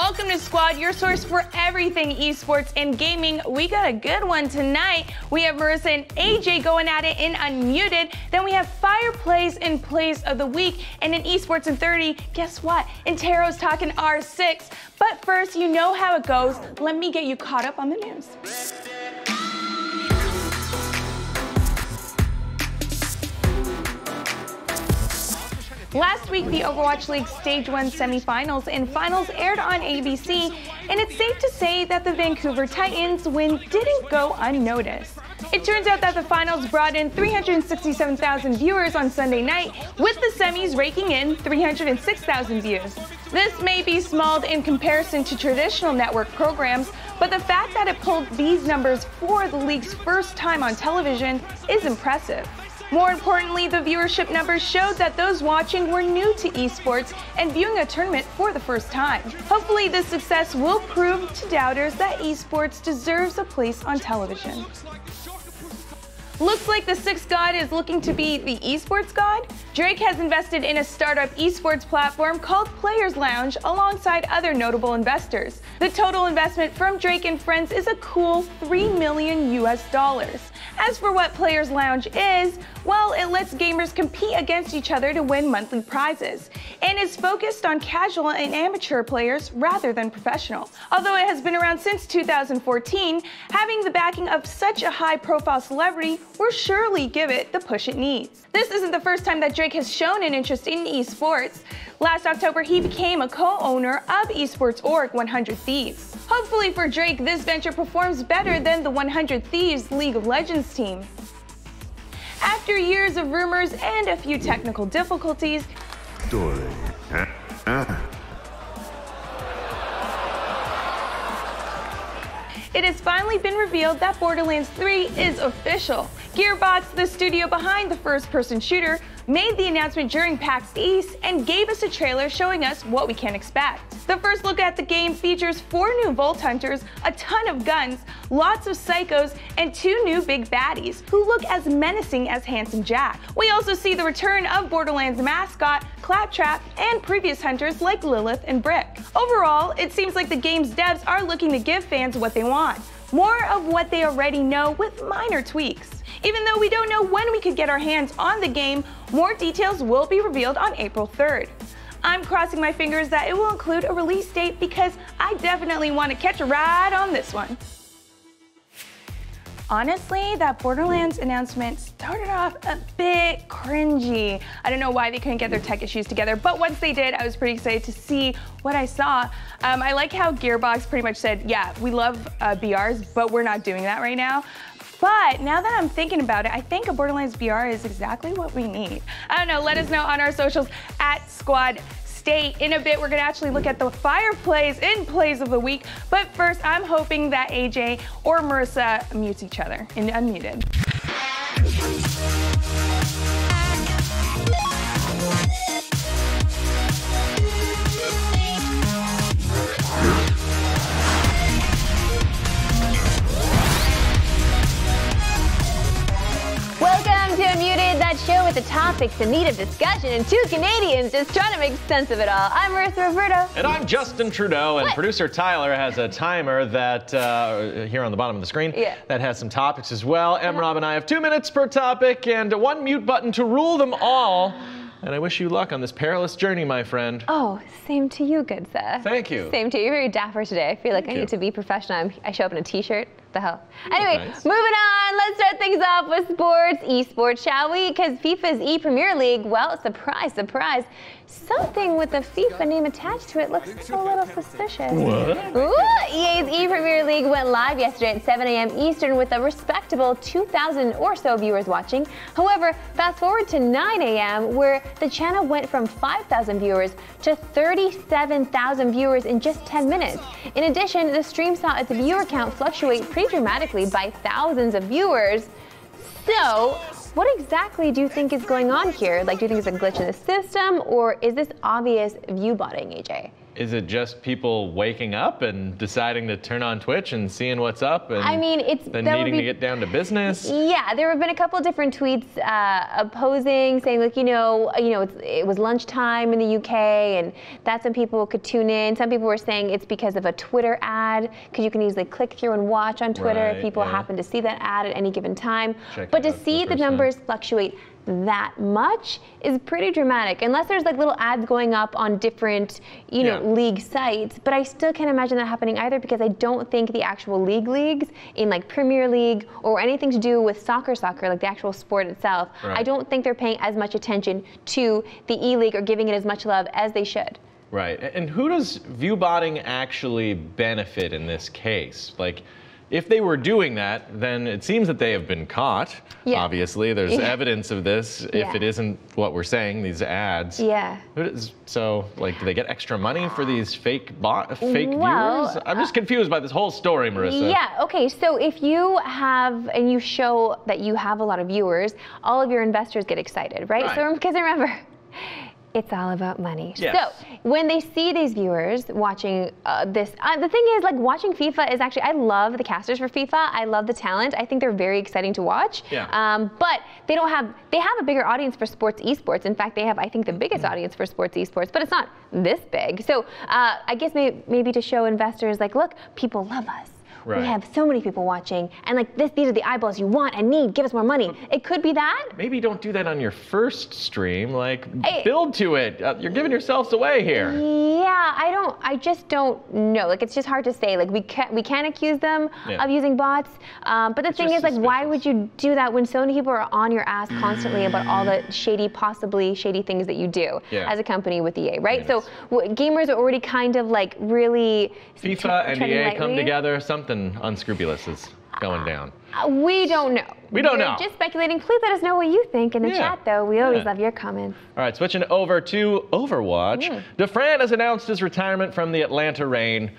Welcome to Squad, your source for everything esports and gaming. We got a good one tonight. We have Marissa and AJ going at it in Unmuted. Then we have Fire Plays and Plays of the Week. And in Esports in 30, guess what? Interro's talking R6. But first, you know how it goes. Let me get you caught up on the news. Last week, the Overwatch League Stage 1 semifinals and finals aired on ABC, and it's safe to say that the Vancouver Titans win didn't go unnoticed. It turns out that the finals brought in 367,000 viewers on Sunday night, with the semis raking in 306,000 views. This may be small in comparison to traditional network programs, but the fact that it pulled these numbers for the league's first time on television is impressive. More importantly, the viewership numbers showed that those watching were new to esports and viewing a tournament for the first time. Hopefully, this success will prove to doubters that esports deserves a place on television. Looks like the sixth god is looking to be the esports god. Drake has invested in a startup esports platform called Players Lounge alongside other notable investors. The total investment from Drake and friends is a cool $3 million US. As for what Players Lounge is, well, it lets gamers compete against each other to win monthly prizes, and is focused on casual and amateur players rather than professional. Although it has been around since 2014, having the backing of such a high-profile celebrity will surely give it the push it needs. This isn't the first time that Drake has shown an interest in esports. Last October, he became a co-owner of esports org 100 Thieves. Hopefully for Drake, this venture performs better than the 100 Thieves League of Legends team. After years of rumors and a few technical difficulties, it has finally been revealed that Borderlands 3 is official. Gearbox, the studio behind the first-person shooter, made the announcement during PAX East and gave us a trailer showing us what we can expect. The first look at the game features 4 new Vault Hunters, a ton of guns, lots of psychos, and 2 new big baddies who look as menacing as Handsome Jack. We also see the return of Borderlands mascot, Claptrap, and previous hunters like Lilith and Brick. Overall, it seems like the game's devs are looking to give fans what they want. More of what they already know with minor tweaks. Even though we don't know when we could get our hands on the game, more details will be revealed on April 3rd. I'm crossing my fingers that it will include a release date because I definitely want to catch a ride on this one. Honestly, that Borderlands announcement started off a bit cringy. I don't know why they couldn't get their tech issues together, but once they did, I was pretty excited to see what I saw. I like how Gearbox pretty much said, yeah, we love BRs, but we're not doing that right now. But now that I'm thinking about it, I think a Borderlands BR is exactly what we need. I don't know, let us know on our socials at Squad State. In a bit, we're gonna actually look at the fire plays in plays of the week. But first, I'm hoping that AJ or Marissa mutes each other and unmuted. Welcome to Unmuted, that show with the topics in need of discussion and 2 Canadians just trying to make sense of it all. I'm Marissa Roberto. And I'm Justin Trudeau, and producer Tyler has a timer that, here on the bottom of the screen, that has some topics as well. Rob and I have 2 minutes per topic and 1 mute button to rule them all. And I wish you luck on this perilous journey, my friend. Oh, same to you, good sir. Thank you. Same to you. You're very dapper today. I feel like I need to be professional. I show up in a t-shirt. The hell. Anyway, moving on. Let's start things off with sports, esports, shall we? Because FIFA's EPremier League, well, surprise, surprise, something with the FIFA name attached to it looks a little suspicious. What? Ooh, EA's EPremier League went live yesterday at 7 a.m. Eastern with a respectable 2,000 or so viewers watching. However, fast forward to 9 a.m. where the channel went from 5,000 viewers to 37,000 viewers in just 10 minutes. In addition, the stream saw its viewer count fluctuate pretty dramatically by thousands of viewers. So, what exactly do you think is going on here? Like, do you think it's a glitch in the system, or is this obvious view botting, AJ? Is it just people waking up and deciding to turn on Twitch and seeing what's up and then needing to get down to business? Yeah, there have been a couple of different tweets opposing, saying like, it was lunchtime in the UK and that's when people could tune in. Some people were saying it's because of a Twitter ad, because you can easily click through and watch on Twitter if people happen to see that ad at any given time. But to see the numbers fluctuate that much is pretty dramatic, unless there's like little ads going up on different, league sites. But I still can't imagine that happening either, because I don't think the actual leagues in like Premier League or anything to do with soccer, like the actual sport itself, I don't think they're paying as much attention to the E-League or giving it as much love as they should. Right, and who does view botting actually benefit in this case? Like, if they were doing that, then it seems that they have been caught. Obviously, there's evidence of this. If it isn't what we're saying, these ads. So, like, do they get extra money for these fake viewers? I'm just confused by this whole story, Marissa. Okay, so if you have, and you show that you have a lot of viewers, all of your investors get excited, right? So, because remember, it's all about money. So when they see these viewers watching this, the thing is, like, watching FIFA is actually, I love the casters for FIFA. I love the talent. I think they're very exciting to watch. But they have a bigger audience for sports esports. In fact, they have, I think, the biggest audience for sports esports, but it's not this big. So I guess maybe to show investors, like, look, people love us. We have so many people watching, and like these are the eyeballs you want and need. Give us more money. It could be that. Maybe don't do that on your first stream. Like, build to it. You're giving yourselves away here. I just don't know. Like, it's just hard to say. Like, we can't accuse them of using bots. But the thing is, like, why would you do that when so many people are on your ass constantly about all the possibly shady things that you do as a company with EA, right? So gamers are already kind of like really FIFA and EA come together. Something unscrupulous is going down. We don't know. We don't know. Just speculating. Please let us know what you think in the chat, though. We always love your comments. All right, switching over to Overwatch. Dufran has announced his retirement from the Atlanta Reign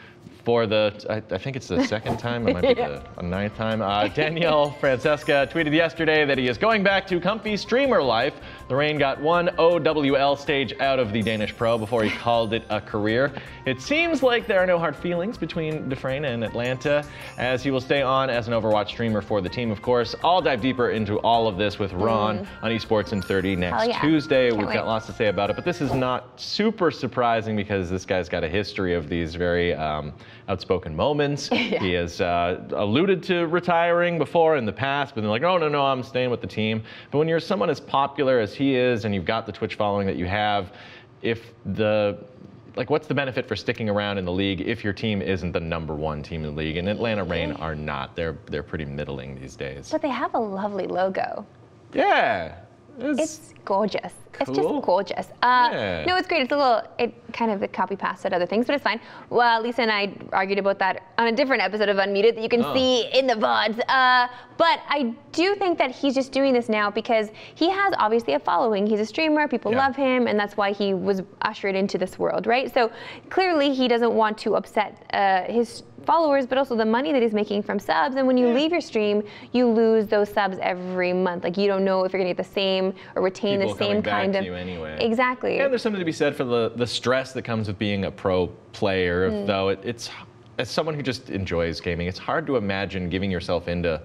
for the, I think it's the second time, it might be the ninth time. Daniel Francesca tweeted yesterday that he is going back to comfy streamer life. Lorraine got one OWL stage out of the Danish Pro before he called it a career. It seems like there are no hard feelings between Dufresne and Atlanta, as he will stay on as an Overwatch streamer for the team, of course. I'll dive deeper into all of this with Ron on eSports in 30 next Tuesday. We've got lots to say about it, but this is not super surprising because this guy's got a history of these very outspoken moments. He has alluded to retiring before in the past, but then like, oh, no, I'm staying with the team. But when you're someone as popular as he is and you've got the Twitch following that you have, what's the benefit for sticking around in the league if your team isn't the #1 team in the league? And Atlanta Reign are not. They're pretty middling these days. But they have a lovely logo. Yeah. It's gorgeous. Cool. It's just gorgeous. No, it's great. It's a little, it kind of copy pasted other things, but it's fine. Well, Lisa and I argued about that on a different episode of Unmuted that you can see in the VODs. But I do think that he's just doing this now because he has obviously a following. He's a streamer, people love him, and that's why he was ushered into this world, right? So clearly he doesn't want to upset his followers, but also the money that he's making from subs. And when you leave your stream, you lose those subs every month. Like, you don't know if you're gonna get the same or retain the same kind of. Anyway. Exactly. And there's something to be said for the stress that comes with being a pro player. Though it's as someone who just enjoys gaming, it's hard to imagine giving yourself into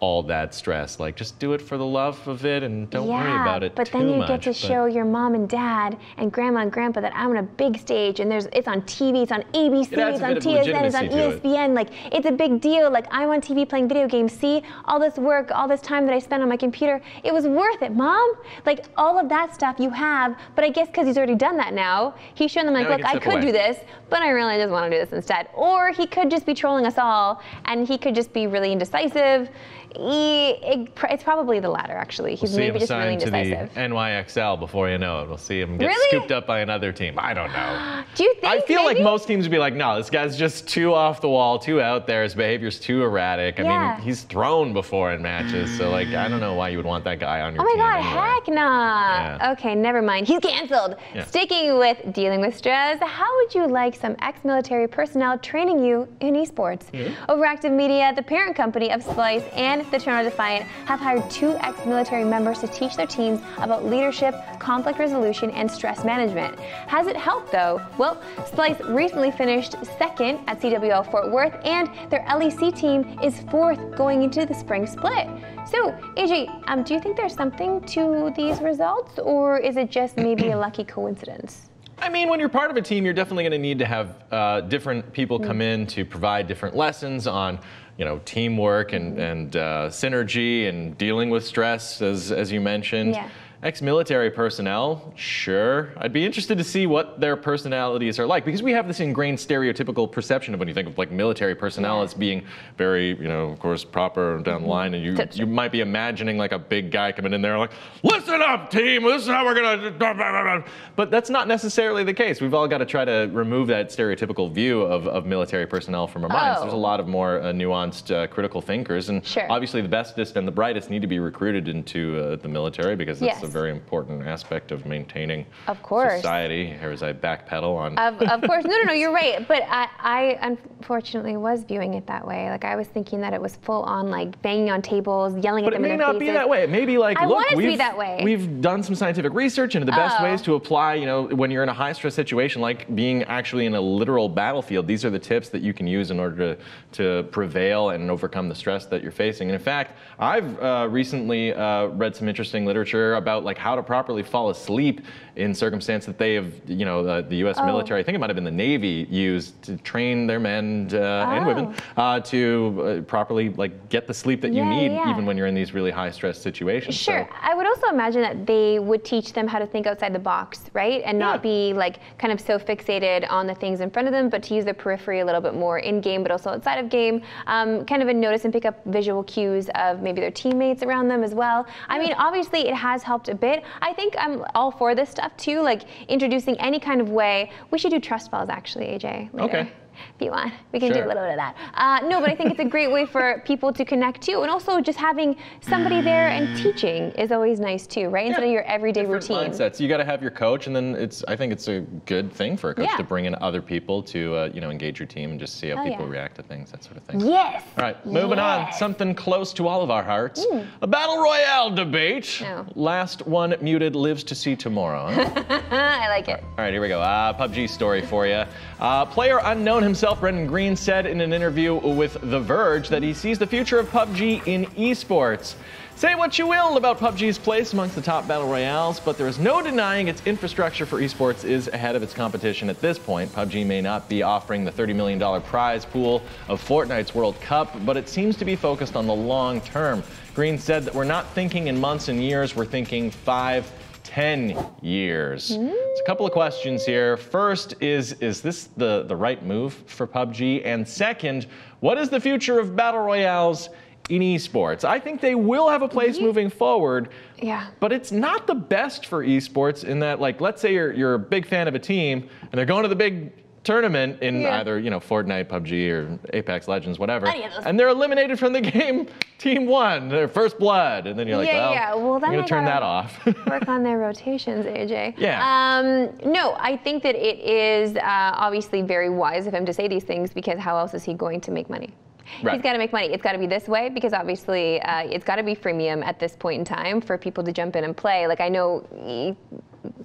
all that stress. Like, just do it for the love of it and don't worry about it too much. But then you get to show your mom and dad and grandma and grandpa that I'm on a big stage and it's on TV, it's on ABC, it's on TSN, it's on ESPN. Like, it's a big deal. Like, I'm on TV playing video games. See, all this work, all this time that I spent on my computer, it was worth it, Mom. Like, all of that stuff you have, but I guess because he's already done that now, he's shown them like, look, I could do this, but I really just want to do this instead. Or he could just be trolling us all and he could just be really indecisive. It's probably the latter, actually. He's maybe just really indecisive. To the NYXL before you know it. We'll see him get scooped up by another team. I don't know. Do you think? I feel like most teams would be like, no, this guy's just too off the wall, too out there. His behavior's too erratic. I mean, he's thrown before in matches, so like, I don't know why you would want that guy on your team. Oh my God, heck nah. Okay, never mind. He's canceled. Sticking with dealing with stress, how would you like some ex-military personnel training you in esports? Overactive Media, the parent company of Splice and the Toronto Defiant, have hired 2 ex-military members to teach their teams about leadership, conflict resolution, and stress management. Has it helped though? Well, Splice recently finished 2nd at CWL Fort Worth, and their LEC team is 4th going into the spring split. So, AJ, do you think there's something to these results, or is it just maybe a lucky coincidence? I mean, when you're part of a team, you're definitely going to need to have different people come in to provide different lessons on, teamwork and synergy and dealing with stress, as you mentioned. Ex-military personnel, sure. I'd be interested to see what their personalities are like, because we have this ingrained stereotypical perception of when you think of like military personnel as being very, of course, proper down the line, and you might be imagining like a big guy coming in there like, listen up, team, this is how we're gonna. But that's not necessarily the case. We've all got to try to remove that stereotypical view of military personnel from our minds. There's a lot of more nuanced, critical thinkers, and obviously the bestest and the brightest need to be recruited into the military, because that's a very important aspect of maintaining society. Here as I backpedal on. Of course, no, you're right. But I unfortunately was viewing it that way. Like, I was thinking that it was full on like banging on tables, yelling at them in their faces. But it may not be that way. It may be like, look, we've done some scientific research into the best ways to apply, when you're in a high stress situation, like being actually in a literal battlefield. These are the tips that you can use in order to prevail and overcome the stress that you're facing. And in fact, I've recently read some interesting literature about like how to properly fall asleep in circumstance that they have, the U.S. military, I think it might have been the Navy, used to train their men and women to properly like get the sleep that you need, even when you're in these really high stress situations. Sure. So, I would also imagine that they would teach them how to think outside the box, right? And not be like kind of so fixated on the things in front of them, but to use their periphery a little bit more in game, but also outside of game, kind of notice and pick up visual cues of maybe their teammates around them as well. I mean, obviously it has helped a bit. I think I'm all for this stuff too, like introducing any kind of way. We should do trust falls actually, AJ, later. Okay. If you want, we can do a little bit of that. No, but I think it's a great way for people to connect too, and also just having somebody there and teaching is always nice too, right? Instead of your everyday routine. Mindsets. You got to have your coach, and then I think it's a good thing for a coach to bring in other people to engage your team and just see how people react to things, that sort of thing. Yes. All right, moving on. Something close to all of our hearts. A battle royale debate. Last one muted lives to see tomorrow. Huh? I like it. All right, here we go. PUBG story for you. Player unknown himself, Brendan Green, said in an interview with The Verge that he sees the future of PUBG in esports. Say what you will about PUBG's place amongst the top battle royales, but there is no denying its infrastructure for esports is ahead of its competition at this point. PUBG may not be offering the $30 million prize pool of Fortnite's World Cup, but it seems to be focused on the long term. Green said that we're not thinking in months and years, we're thinking 5, 10 years. It's a couple of questions here. First, is this the right move for PUBG? And second, what is the future of battle royales in esports? I think they will have a place moving forward, but it's not the best for esports in that, like, let's say you're a big fan of a team and they're going to the big tournament in either, Fortnite, PUBG, or Apex Legends, whatever, and they're eliminated from the game. Team 1, their first blood, and then you're like, well, I'm gonna turn that off. Work on their rotations, AJ. Yeah. No, I think that it is obviously very wise of him to say these things, because how else is he going to make money? Right. He's got to make money. It's got to be this way, because obviously it's got to be freemium at this point in time for people to jump in and play. Like, I know,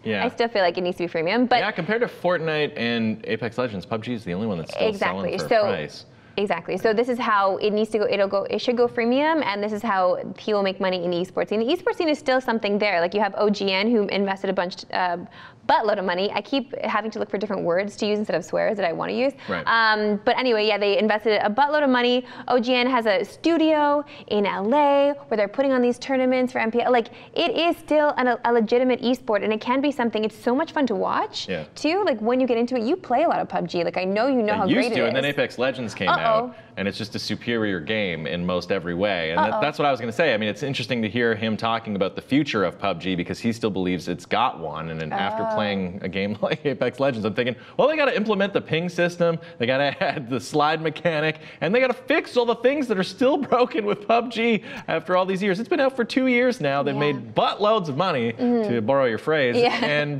I still feel like it needs to be freemium, but compared to Fortnite and Apex Legends, PUBG is the only one that's still selling for a price. Exactly. So this is how it needs to go. It should go freemium, and this is how he will make money in the esports scene. The esports scene is still something there. Like, you have OGN, who invested a buttload of money. I keep having to look for different words to use instead of swears that I want to use. Right. But anyway, they invested a buttload of money. OGN has a studio in LA where they're putting on these tournaments for MPL. Like, it is still a legitimate esport, and it can be something. It's so much fun to watch too. Like, when you get into it, you play a lot of PUBG. Like, I know you know how great it is. And then Apex Legends came out, and it's just a superior game in most every way. And that's what I was going to say. I mean, it's interesting to hear him talking about the future of PUBG, because he still believes it's got one. And then after playing a game like Apex Legends, I'm thinking, well, they got to implement the ping system, they got to add the slide mechanic, and they got to fix all the things that are still broken with PUBG after all these years. It's been out for 2 years now. They've made buttloads of money, to borrow your phrase, and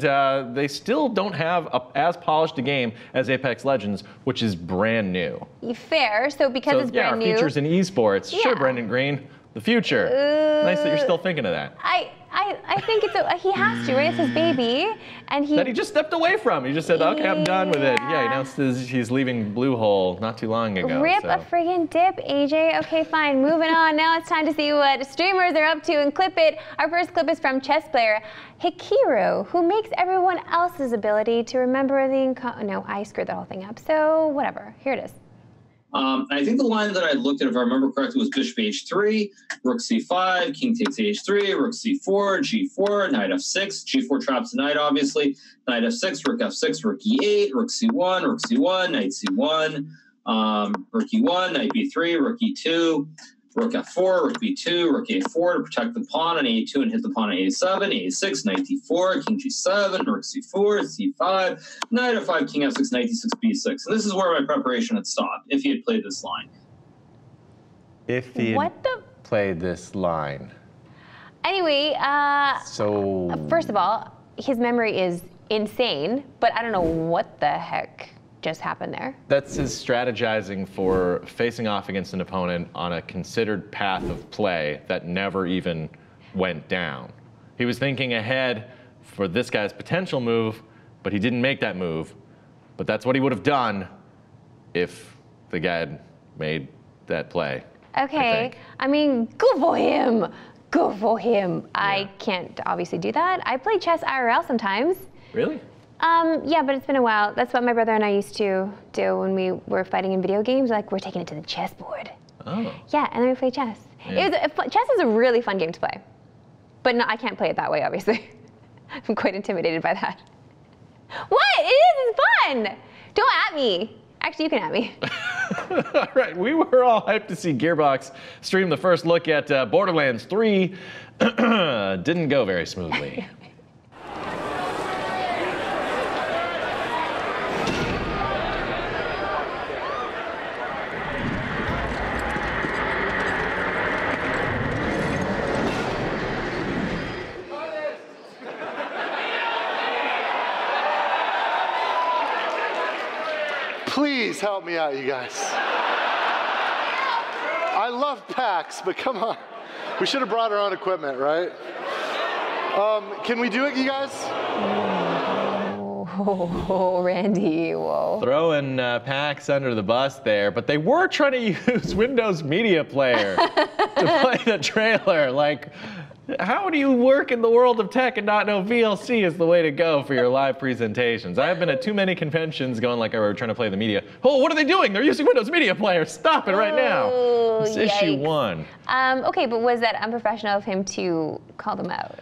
they still don't have as polished a game as Apex Legends, which is brand new. Fair. So because it's brand new. Features in esports. Sure, Brendan Green, the future. Nice that you're still thinking of that. I think he has to, right? It's his baby, and that he just stepped away from. He just said, okay, I'm done with it. Yeah, he announced he's leaving Bluehole not too long ago. Rip a friggin' dip, AJ. Okay, fine, moving on. Now it's time to see what streamers are up to and clip it. Our first clip is from chess player Hikiru, who makes everyone else's ability to remember the no, I screwed that whole thing up, so whatever. Here it is. I think the line that I looked at, if I remember correctly, was bishop h3, rook c5, king takes h3, rook c4, g4, knight f6, g4 traps the knight, obviously, knight f6, rook f6, rook e8, rook c1, knight c1, rook e1, knight b3, rook e2, rook f4, rook b2, rook a4 to protect the pawn on a2 and hit the pawn on a7, a6, knight d4, king g7, rook c4, c5, knight f5, king f6, knight d6, b6. And this is where my preparation had stopped, if he had played this line. If he had played this line. Anyway, first of all, his memory is insane, but I don't know what the heck just happened there. That's his strategizing for facing off against an opponent on a considered path of play that never even went down. He was thinking ahead for this guy's potential move, but he didn't make that move. But that's what he would have done if the guy had made that play. Okay, I mean, good for him. Good for him. Yeah. I can't obviously do that. I play chess IRL sometimes. Really? Yeah, but it's been a while. That's what my brother and I used to do when we were fighting in video games. Like, we're taking it to the chessboard. Oh. Yeah, and then we play chess. Yeah. Chess is a really fun game to play. But no, I can't play it that way, obviously. I'm quite intimidated by that. What? It is. It's fun. Don't at me. Actually, you can at me. All right, we were all hyped to see Gearbox stream the first look at Borderlands 3. Didn't go very smoothly. Please help me out, you guys. I love PAX, but come on. We should have brought our own equipment, right? Can we do it, you guys? Oh, Randy, whoa. Throwing PAX under the bus there, but they were trying to use Windows Media Player to play the trailer. Like, how do you work in the world of tech and not know VLC is the way to go for your live presentations? I have been at too many conventions going like, we're trying to play the media. Oh, what are they doing? They're using Windows Media Player. Stop it right now. It's issue 1. Okay, but was that unprofessional of him to call them out?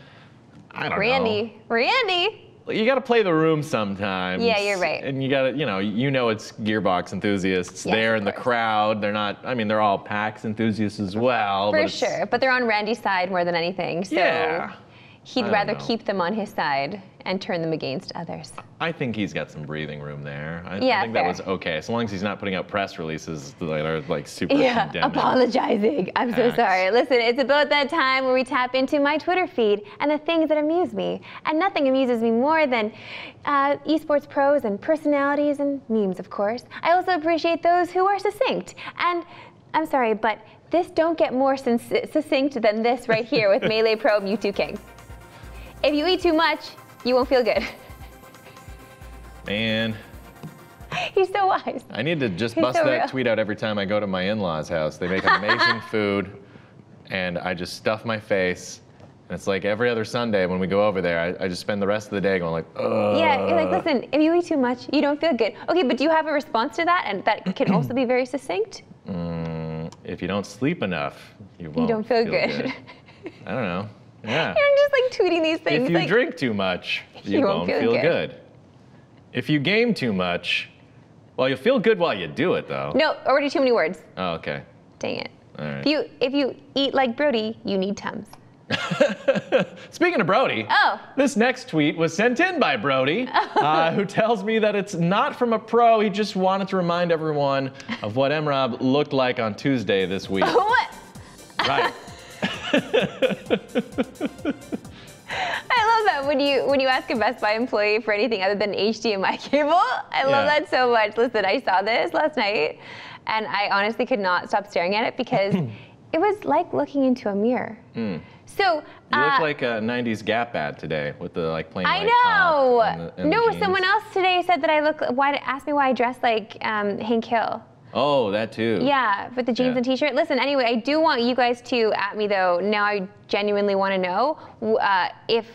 I don't know. Randy. You got to play the room sometimes. Yeah, you're right. And you got to, you know it's Gearbox enthusiasts there in the crowd. They're not, I mean, they're all PAX enthusiasts as well. For sure, but they're on Randy's side more than anything. So yeah. He'd rather keep them on his side and turn them against others. I think he's got some breathing room there. I Yeah, think fair. that was okay, as long as he's not putting out press releases that are like super condemning. Apologizing. I'm so sorry. Listen, it's about that time where we tap into my Twitter feed and the things that amuse me. And nothing amuses me more than esports pros and personalities and memes, of course. I also appreciate those who are succinct. And I'm sorry, but this don't get more succinct than this right here with Melee Pro Mewtwo King. If you eat too much, you won't feel good. Man. He's so wise. I need to just bust that tweet out every time I go to my in-laws' house. They make amazing food, and I just stuff my face. And it's like every other Sunday when we go over there, I just spend the rest of the day going like, ugh. Yeah, you're like, listen, if you eat too much, you don't feel good. Okay, but do you have a response to that? And that can also be very succinct? If you don't sleep enough, you won't don't feel good. I don't know. Yeah. You're just like tweeting these things. If you drink too much, you won't feel good. If you game too much, well, you'll feel good while you do it, though. No, already too many words. Oh, okay. Dang it. All right. If you eat like Brody, you need Tums. Speaking of Brody, this next tweet was sent in by Brody, who tells me that it's not from a pro. He just wanted to remind everyone of what MRob looked like on Tuesday this week. What? Right. I love that when you ask a Best Buy employee for anything other than HDMI cable. I love that so much. Listen, I saw this last night, and I honestly could not stop staring at it because it was like looking into a mirror. So you look like a '90s Gap ad today with the plain white top. I know. And no, someone else today said that I look. Asked me why I dress like Hank Hill. Oh, that too. Yeah, with the jeans and t-shirt. Listen, anyway, I do want you guys to at me though. Now I genuinely want to know if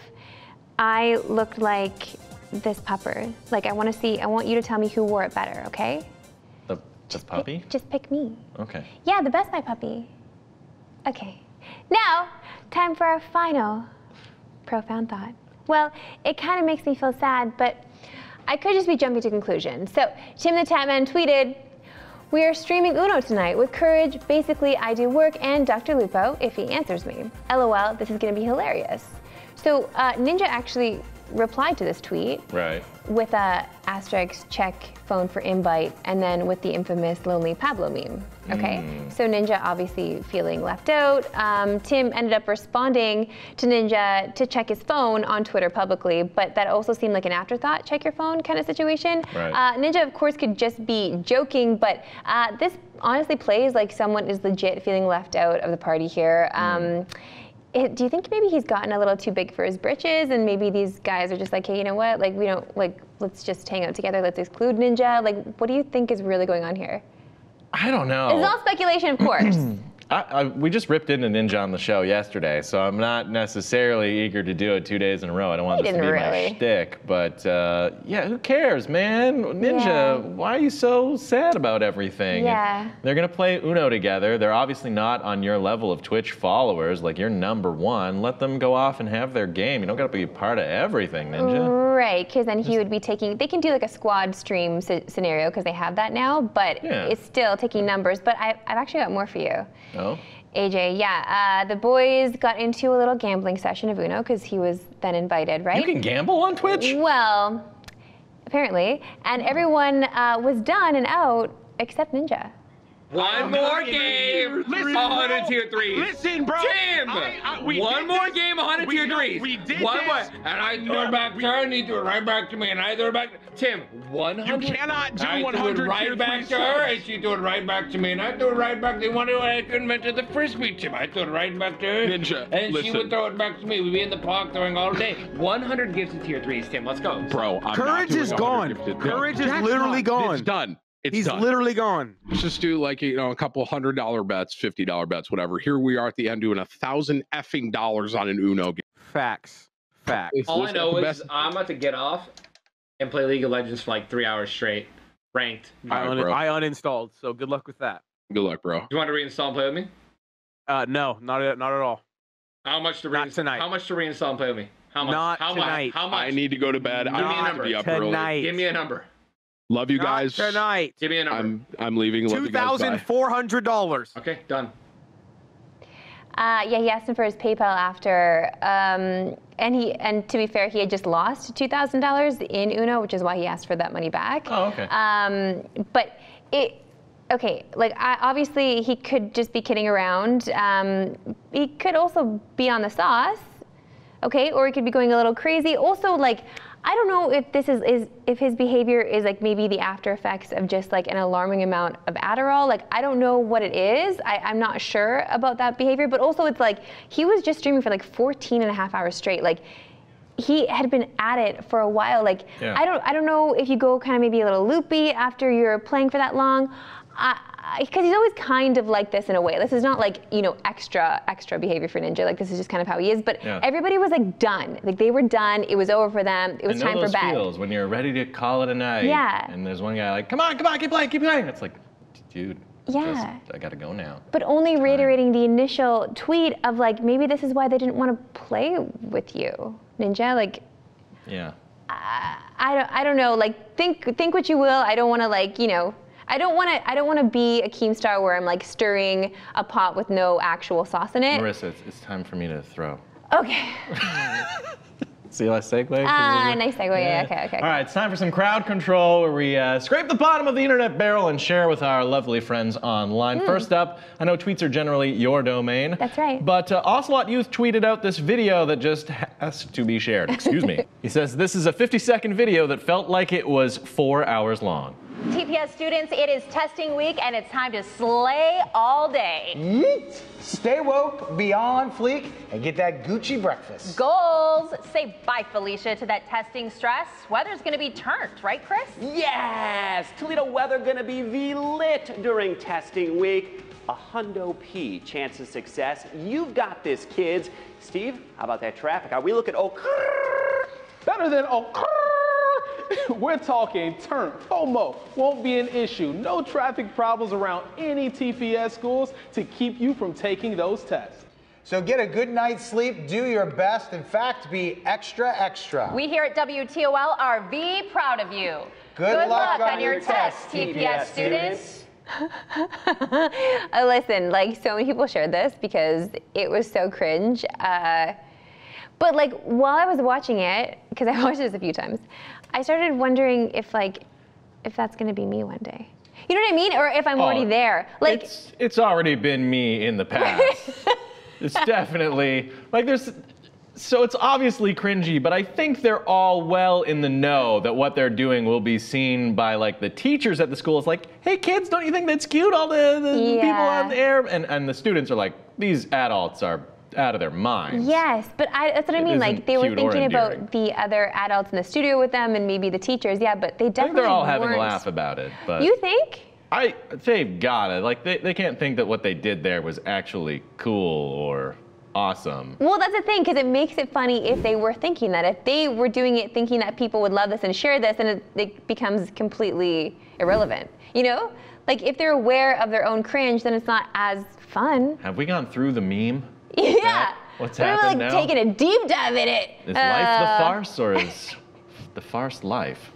I looked like this pupper. Like I want you to tell me who wore it better, okay? The puppy? Just pick me. Okay. Yeah, the Best Buy puppy. Okay. Now, time for our final profound thought. Well, it kind of makes me feel sad, but I could just be jumping to conclusions. So, Tim the Tatman tweeted, "We are streaming Uno tonight with Courage. Basically, I do work and Dr. Lupo if he answers me. LOL, this is going to be hilarious." So, Ninja actually replied to this tweet with a asterisk check phone for invite and then with the infamous Lonely Pablo meme. Okay, so Ninja obviously feeling left out. Tim ended up responding to Ninja to check his phone on Twitter publicly, but that also seemed like an afterthought, check your phone kind of situation. Ninja, of course, could just be joking, but this honestly plays like someone is legit feeling left out of the party here. Do you think maybe he's gotten a little too big for his britches and maybe these guys are just like, hey, you know what? Like, we don't, let's just hang out together. Let's exclude Ninja. Like, what do you think is really going on here? I don't know. It's all speculation, of course. We just ripped into Ninja on the show yesterday, so I'm not necessarily eager to do it 2 days in a row. I don't want this to be my shtick, but yeah, who cares, man? Ninja, why are you so sad about everything? Yeah. They're gonna play Uno together. They're obviously not on your level of Twitch followers, like you're #1. Let them go off and have their game. You don't gotta be part of everything, Ninja. Right, because then he would be taking, they can do like a squad stream scenario because they have that now, but it's still taking numbers. But I've actually got more for you. Oh? AJ, yeah, the boys got into a little gambling session of Uno because he was then invited, right? You can gamble on Twitch? Well, apparently. And everyone was done and out except Ninja. One more game, 100 tier 3s. Listen, bro. Tim, one more game, 100 tier 3s. We did one this. more. And I threw it back to her, and he threw it right back to me, and I threw it back. Tim, 100. You cannot do I 100 threw it right tier back 3 to her, subs. and she threw it right back to me, and I threw it right back. They wonder why I invented the frisbee, Tim. I threw it right back to her. Ninja, and listen. she would throw it back to me. We'd be in the park throwing all day. 100 gifts of tier 3s, Tim. Let's go. Bro, I'm Courage is gone. Courage is literally gone. It's done. He's literally gone. Let's just do like, you know, a couple $100 bets, $50 bets, whatever. Here we are at the end doing $1,000 effing on an Uno game. Facts. All I know is I'm about to get off and play League of Legends for like 3 hours straight, ranked. I uninstalled, so good luck with that. Good luck, bro. You want to reinstall and play with me? No, not at all. How much to Not tonight. How much to reinstall and play with me? How much? Not how tonight. Much? How much? I need to go to bed. Give me a I number. be up Tonight. early. Give me a number. Love you guys. Not tonight. Give me a number. I'm leaving. Love you guys. Bye. $2,400. Okay, done. Yeah, he asked him for his PayPal after, and to be fair, he had just lost $2,000 in Uno, which is why he asked for that money back. Oh, okay. But obviously he could just be kidding around. He could also be on the sauce, okay, or he could be going a little crazy. Also, like, I don't know if this is if his behavior is like maybe the after effects of just like an alarming amount of Adderall. Like, I don't know what it is. I'm not sure about that behavior, but also it's like he was just streaming for like 14 and a half hours straight. Like, he had been at it for a while. Like, yeah. I don't know if you go kind of maybe a little loopy after you're playing for that long. Because he's always kind of like this in a way. This is not like, you know, extra behavior for Ninja. Like, this is just kind of how he is. But everybody was like done. Like, they were done. It was over for them. It was time for bed. Feels when you're ready to call it a night. Yeah. And there's one guy like, come on, keep playing. It's like, dude. Yeah. I gotta go now. But only reiterating the initial tweet of like, maybe this is why they didn't want to play with you, Ninja. Like. Yeah. I don't know. Like, think what you will. I don't want to, like, you know. I don't want to be a Keemstar where I'm like stirring a pot with no actual sauce in it. Marissa, it's time for me to throw. Okay. See how I segue? Nice segue. Yeah. Okay. All right, it's time for some crowd control where we scrape the bottom of the internet barrel and share with our lovely friends online. First up, I know tweets are generally your domain. That's right. But Ocelot Youth tweeted out this video that just has to be shared. Excuse me. He says, this is a 50-second video that felt like it was 4 hours long. TPS students, it is testing week and it's time to slay all day. Yeet! Stay woke, be on fleek, and get that Gucci breakfast. Goals! Say bye, Felicia, to that testing stress. Weather's gonna be turned, right, Chris? Yes! Toledo weather gonna be V-lit during testing week. A hundo-P chance of success. You've got this, kids. Steve, how about that traffic? Are we looking better than we're talking turn. FOMO won't be an issue. No traffic problems around any TPS schools to keep you from taking those tests. So get a good night's sleep, do your best. In fact, be extra. We here at WTOL are proud of you. Good luck on your tests, TPS students. Listen, like, so many people shared this because it was so cringe. But like, while I was watching it, because I watched this a few times, I started wondering if that's gonna be me one day. You know what I mean? Or if I'm already there. Like, it's already been me in the past. It's definitely like so it's obviously cringy, but I think they're all well in the know that what they're doing will be seen by like the teachers at the school. It's like, hey kids, don't you think that's cute? All the people on the air, and the students are like, these adults are out of their minds. Yes, but that's what I mean. Like, they were thinking about the other adults in the studio with them and maybe the teachers. Yeah, but they definitely I think they're all weren't. having a laugh about it. But you think? They've got it. Like, they can't think that what they did there was actually cool or awesome. Well, that's the thing, because it makes it funny if they were thinking that. If they were doing it thinking that people would love this and share this, then it becomes completely irrelevant. You know? Like, if they're aware of their own cringe, then it's not as fun. Have we gone through the meme? Yeah. What's happened now? now? Taking a deep dive in it. Is life the farce, or is the farce life?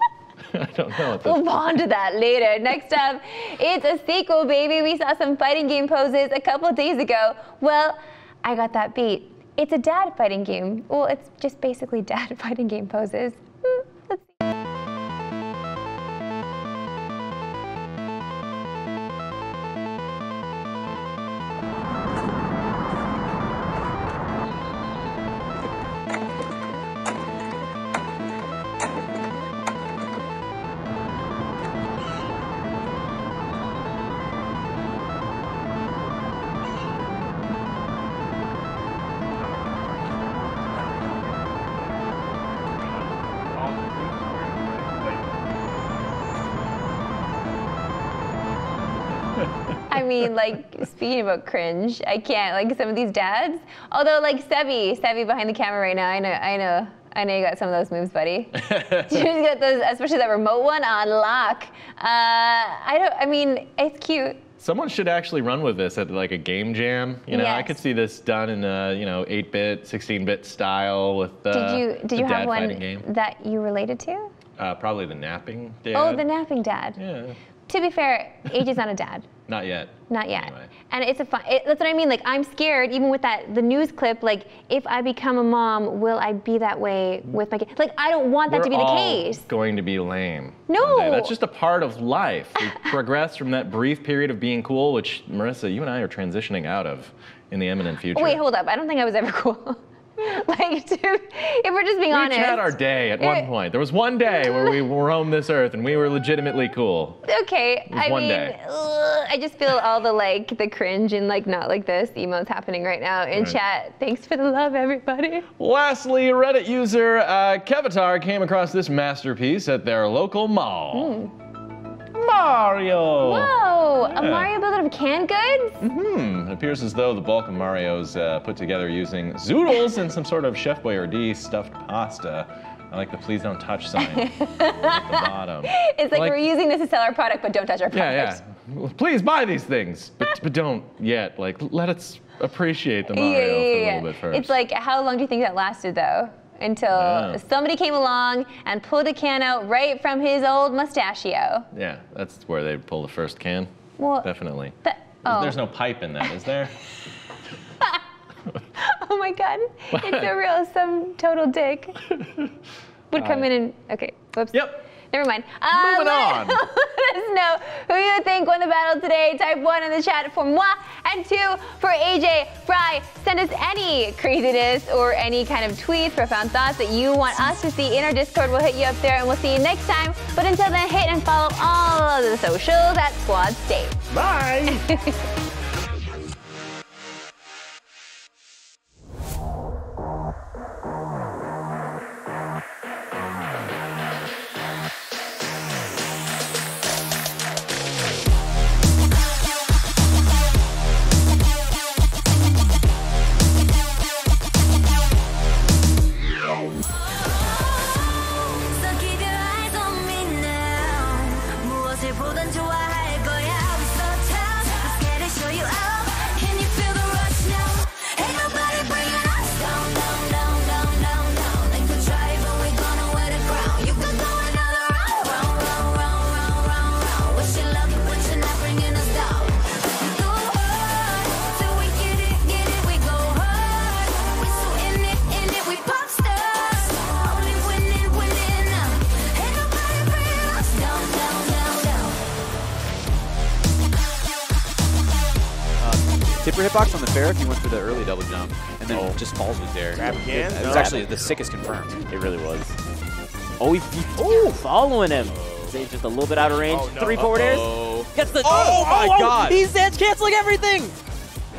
I don't know. We'll move on to that later. Next up, it's a sequel, baby. We saw some fighting game poses a couple of days ago. Well, I got that beat. It's a dad fighting game. Well, it's just basically dad fighting game poses. Let's see. mean, like, speaking about cringe, I can't, like, some of these dads, although, like, Sebi behind the camera right now, I know you got some of those moves, buddy. You got those, especially that remote one on lock. I mean, it's cute. Someone should actually run with this at like a game jam. You know, Yes. I could see this done in a 8-bit, 16-bit style with Did you have one game. that you related to? Probably the napping dad. Oh, the napping dad. Yeah. To be fair, AJ's not a dad. Not yet. Not yet. Anyway. And it's that's what I mean. Like, I'm scared, even with the news clip, like, if I become a mom, will I be that way with my kid? Like, I don't want that to be the case. We're all going to be lame. No. one day. That's just a part of life. We progress from that brief period of being cool, which, Marissa, you and I are transitioning out of in the imminent future. Wait, hold up. I don't think I was ever cool. Like, if we're just being honest. We had our day at one point. There was one day where we roamed this earth and we were legitimately cool. Okay, I mean, I just feel all the cringe and not like this emotes happening right now in chat. Thanks for the love, everybody. Lastly, Reddit user Kevatar came across this masterpiece at their local mall. Mario! Whoa, a Mario builder of canned goods? It appears as though the bulk of Mario's put together using zoodles and some sort of Chef Boyardee stuffed pasta. I like the please don't touch sign at the bottom. It's like we're using this to sell our product, but don't touch our product. Yeah. Please buy these things, but don't yet. Like, let us appreciate the Mario for a little bit first. It's like, how long do you think that lasted, though? Until somebody came along and pulled a can out right from his old mustachio. Yeah, that's where they pull the first can. Well, definitely. Oh. There's no pipe in that, is there? Oh my God, it's so real. Some total dick would come in and, okay, whoops. Yep. Never mind. Moving on. Let us know who you think won the battle today. Type 1 in the chat for moi, and 2 for AJ Fry. Send us any craziness or any kind of tweets, profound thoughts that you want us to see in our Discord. We'll hit you up there, and we'll see you next time. But until then, hit and follow all of the socials at Squad State. Bye. Tipper hitbox on the fair if he went for the early double jump, and then just falls with there. Grab can? It was actually the sickest confirmed. It really was. Oh, he's following him. He's just a little bit out of range. 3 forward airs. Gets the. Oh my God! He's edge canceling everything.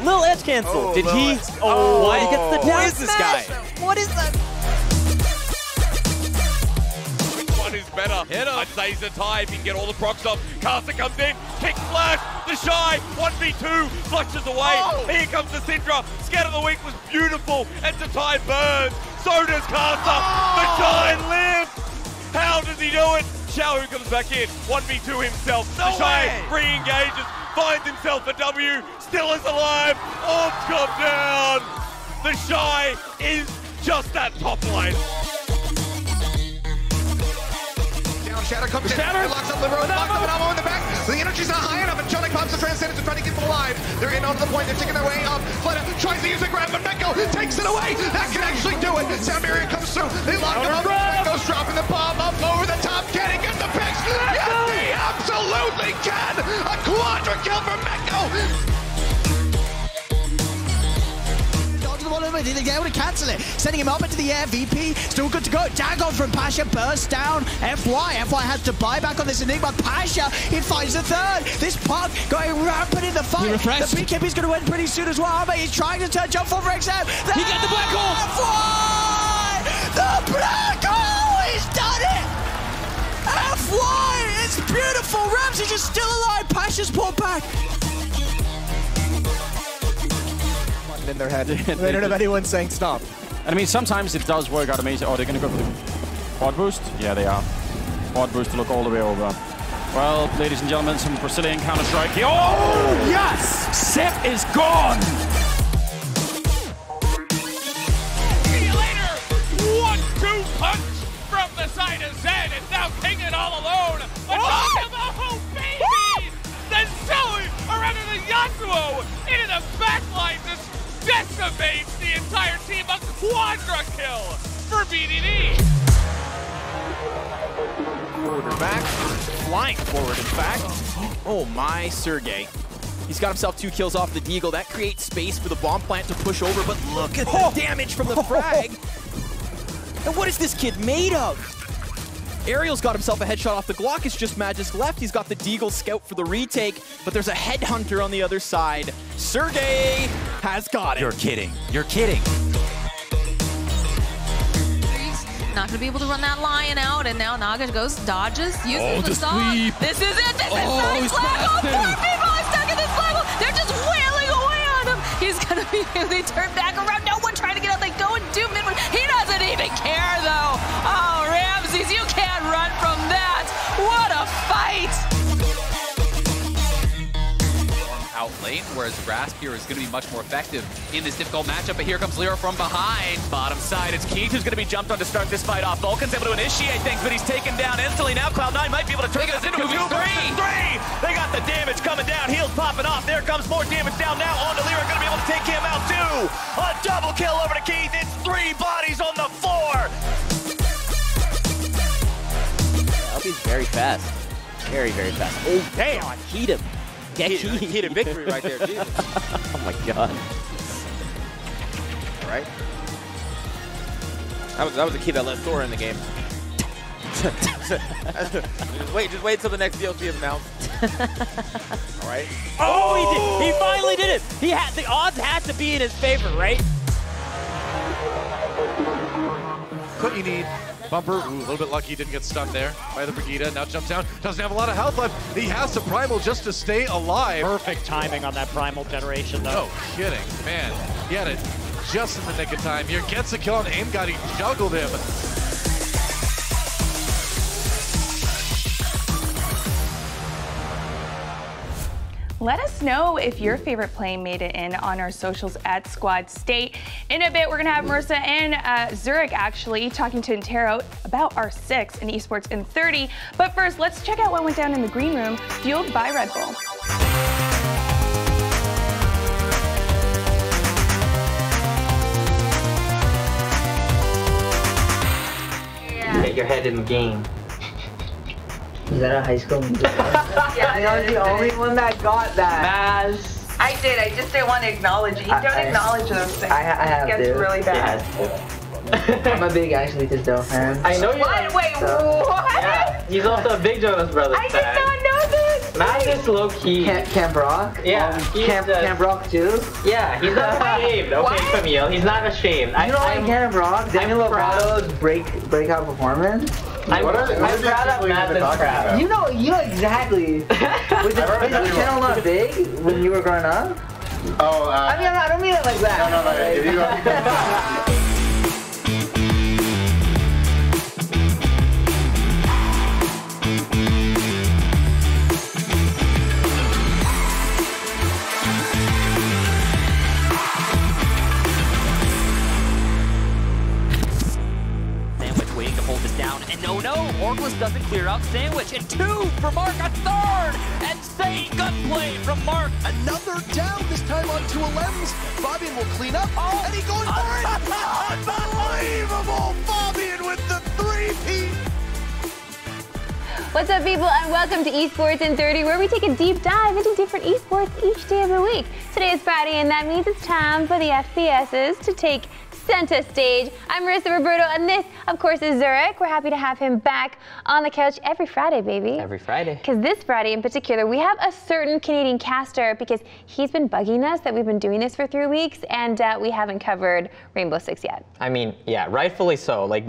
Little edge cancel. Did he? Oh, he gets the down Who is this guy? What is that? Is better. I'd say he's a tie if he can get all the procs off. Caster comes in, kick flash, the Shy, 1v2, flushes away. Here comes the Syndra. Scatter of the week was beautiful, and Tatai burns. So does Caster. The Shy lives. How does he do it? Xiao comes back in, 1v2 himself. The Shy re-engages, finds himself a W, still is alive. Orbs come down. The Shy is just that top lane. Shatter comes in, it locks up Libero, locks up Anamo in the back. The energy's not high enough, and Johnny pops the Transcendence to try to keep them alive. They're in onto the point, they're taking their way up. Fleta tries to use a grab, but Mekko takes it away. That can actually do it. Sound Barrier comes through, they lock him up. Mekko's dropping the bomb up over the top. Can he get the picks? Yes, he absolutely can! A quadra kill for Mekko! They're able to cancel it, sending him up into the air. VP still good to go. Dagon from Pasha bursts down. FY has to buy back on this Enigma. Pasha, he finds the third. This puck going rampant in the fight. The BKB is going to win pretty soon as well, but he's trying to turn jump for XM. He got the black hole. FY! The black hole! He's done it! FY! It's beautiful. Ramsey just still alive. Pasha's pulled back. button in their head. They don't have anyone saying stop. And I mean, sometimes it does work out amazing. Oh, they're going to go for the quad boost? Yeah, they are. Quad boost to look all the way over. Well, ladies and gentlemen, some Brazilian Counter-Strike here. Oh, yes! Sip is gone! See you later! 1-2 punch from the side of Zed, and now King it all alone. But oh, baby! Then Zoe, or rather the Yasuo, into the backline, just decimates the entire team. A quadra kill for BDD. Quarterback, flying forward, in fact. Oh my, Sergey. He's got himself 2 kills off the Deagle. That creates space for the bomb plant to push over, but look at the damage from the frag. And what is this kid made of? Ariel's got himself a headshot off the Glock. It's just Magisk left. He's got the Deagle scout for the retake, but there's a headhunter on the other side. Sergey has got it. You're kidding. You're kidding. Not going to be able to run that lion out, and now Naga goes, dodges, uses the stop. This is it. This is nice lag. Oh, poor people are stuck in this lag. They're just wailing away on him. He's going to be really turned back around. No one trying to get out. They go and do mid. He doesn't even care, though. Oh, Ramses, you can't run from that. What a fight. Out lane, whereas Rasp here is going to be much more effective in this difficult matchup. But here comes Lero from behind. Bottom side, it's Keith who's going to be jumped on to start this fight off. Vulcan's able to initiate things, but he's taken down instantly. Now Cloud9 might be able to turn this into a 2-3. They got the damage coming down. Heels popping off. There comes more damage down now. On to Lero, going to be able to take him out too. A double kill over to Keith. It's 3 bodies on the floor. He's very fast. Very, very fast. Oh, damn. Heat him. Yeah, heated victory right there, Jesus. Oh my god. All right. That was a key that let Thor in the game. just wait till the next DLC is announced. All right. Oh, he did. He finally did it. The odds had to be in his favor, right? What you need. Bumper, a little bit lucky, didn't get stunned there by the Brigitte. Now jumps down, doesn't have a lot of health left. He has to Primal just to stay alive. Perfect timing on that Primal generation, though. No kidding, man. He had it just in the nick of time here. Gets a kill on Aim God, he juggled him. Let us know if your favorite play made it in on our socials at Squad State. In a bit, we're going to have Marissa and Zurich actually talking to Interro about R6 in esports in 30. But first, let's check out what went down in the green room, fueled by Red Bull. Get your head in the game. Is that a High School Musical? Yeah, I was the only one that got that. Maz. I did. I just didn't want to acknowledge it. You don't acknowledge those things. I have it gets really bad. I'm a big Ashley Tisdale fan. I know you. Wait, what? Yeah, he's also a big Jonas Brothers fan. I did not know this. Maz is low key. Camp Rock. Yeah, Camp Rock too. Yeah, he's not ashamed. Okay, Camille, he's not ashamed. You know like Camp Rock? Demi Lovato's breakout performance. I'm proud of Madden's crowd. You know exactly. Was the channel not big when you were growing up? Oh, I mean, I don't mean it like that. No. Waiting to hold this down, and no, Orglis doesn't clear out Sandwich, and 2 for Mark, a third, and insane gunplay from Mark. Another down, this time on 2 11s. Fabian will clean up, and he going for it. Unbelievable, Fabian with the 3-peat. What's up, people, and welcome to Esports in 30, where we take a deep dive into different esports each day of the week. Today is Friday, and that means it's time for the FPSs to take center stage. I'm Marissa Roberto, and this, of course, is Zurich. We're happy to have him back on the couch every Friday, baby. Every Friday. Because this Friday in particular, we have a certain Canadian caster because he's been bugging us that we've been doing this for 3 weeks, and we haven't covered Rainbow Six yet. I mean, yeah, rightfully so. Like,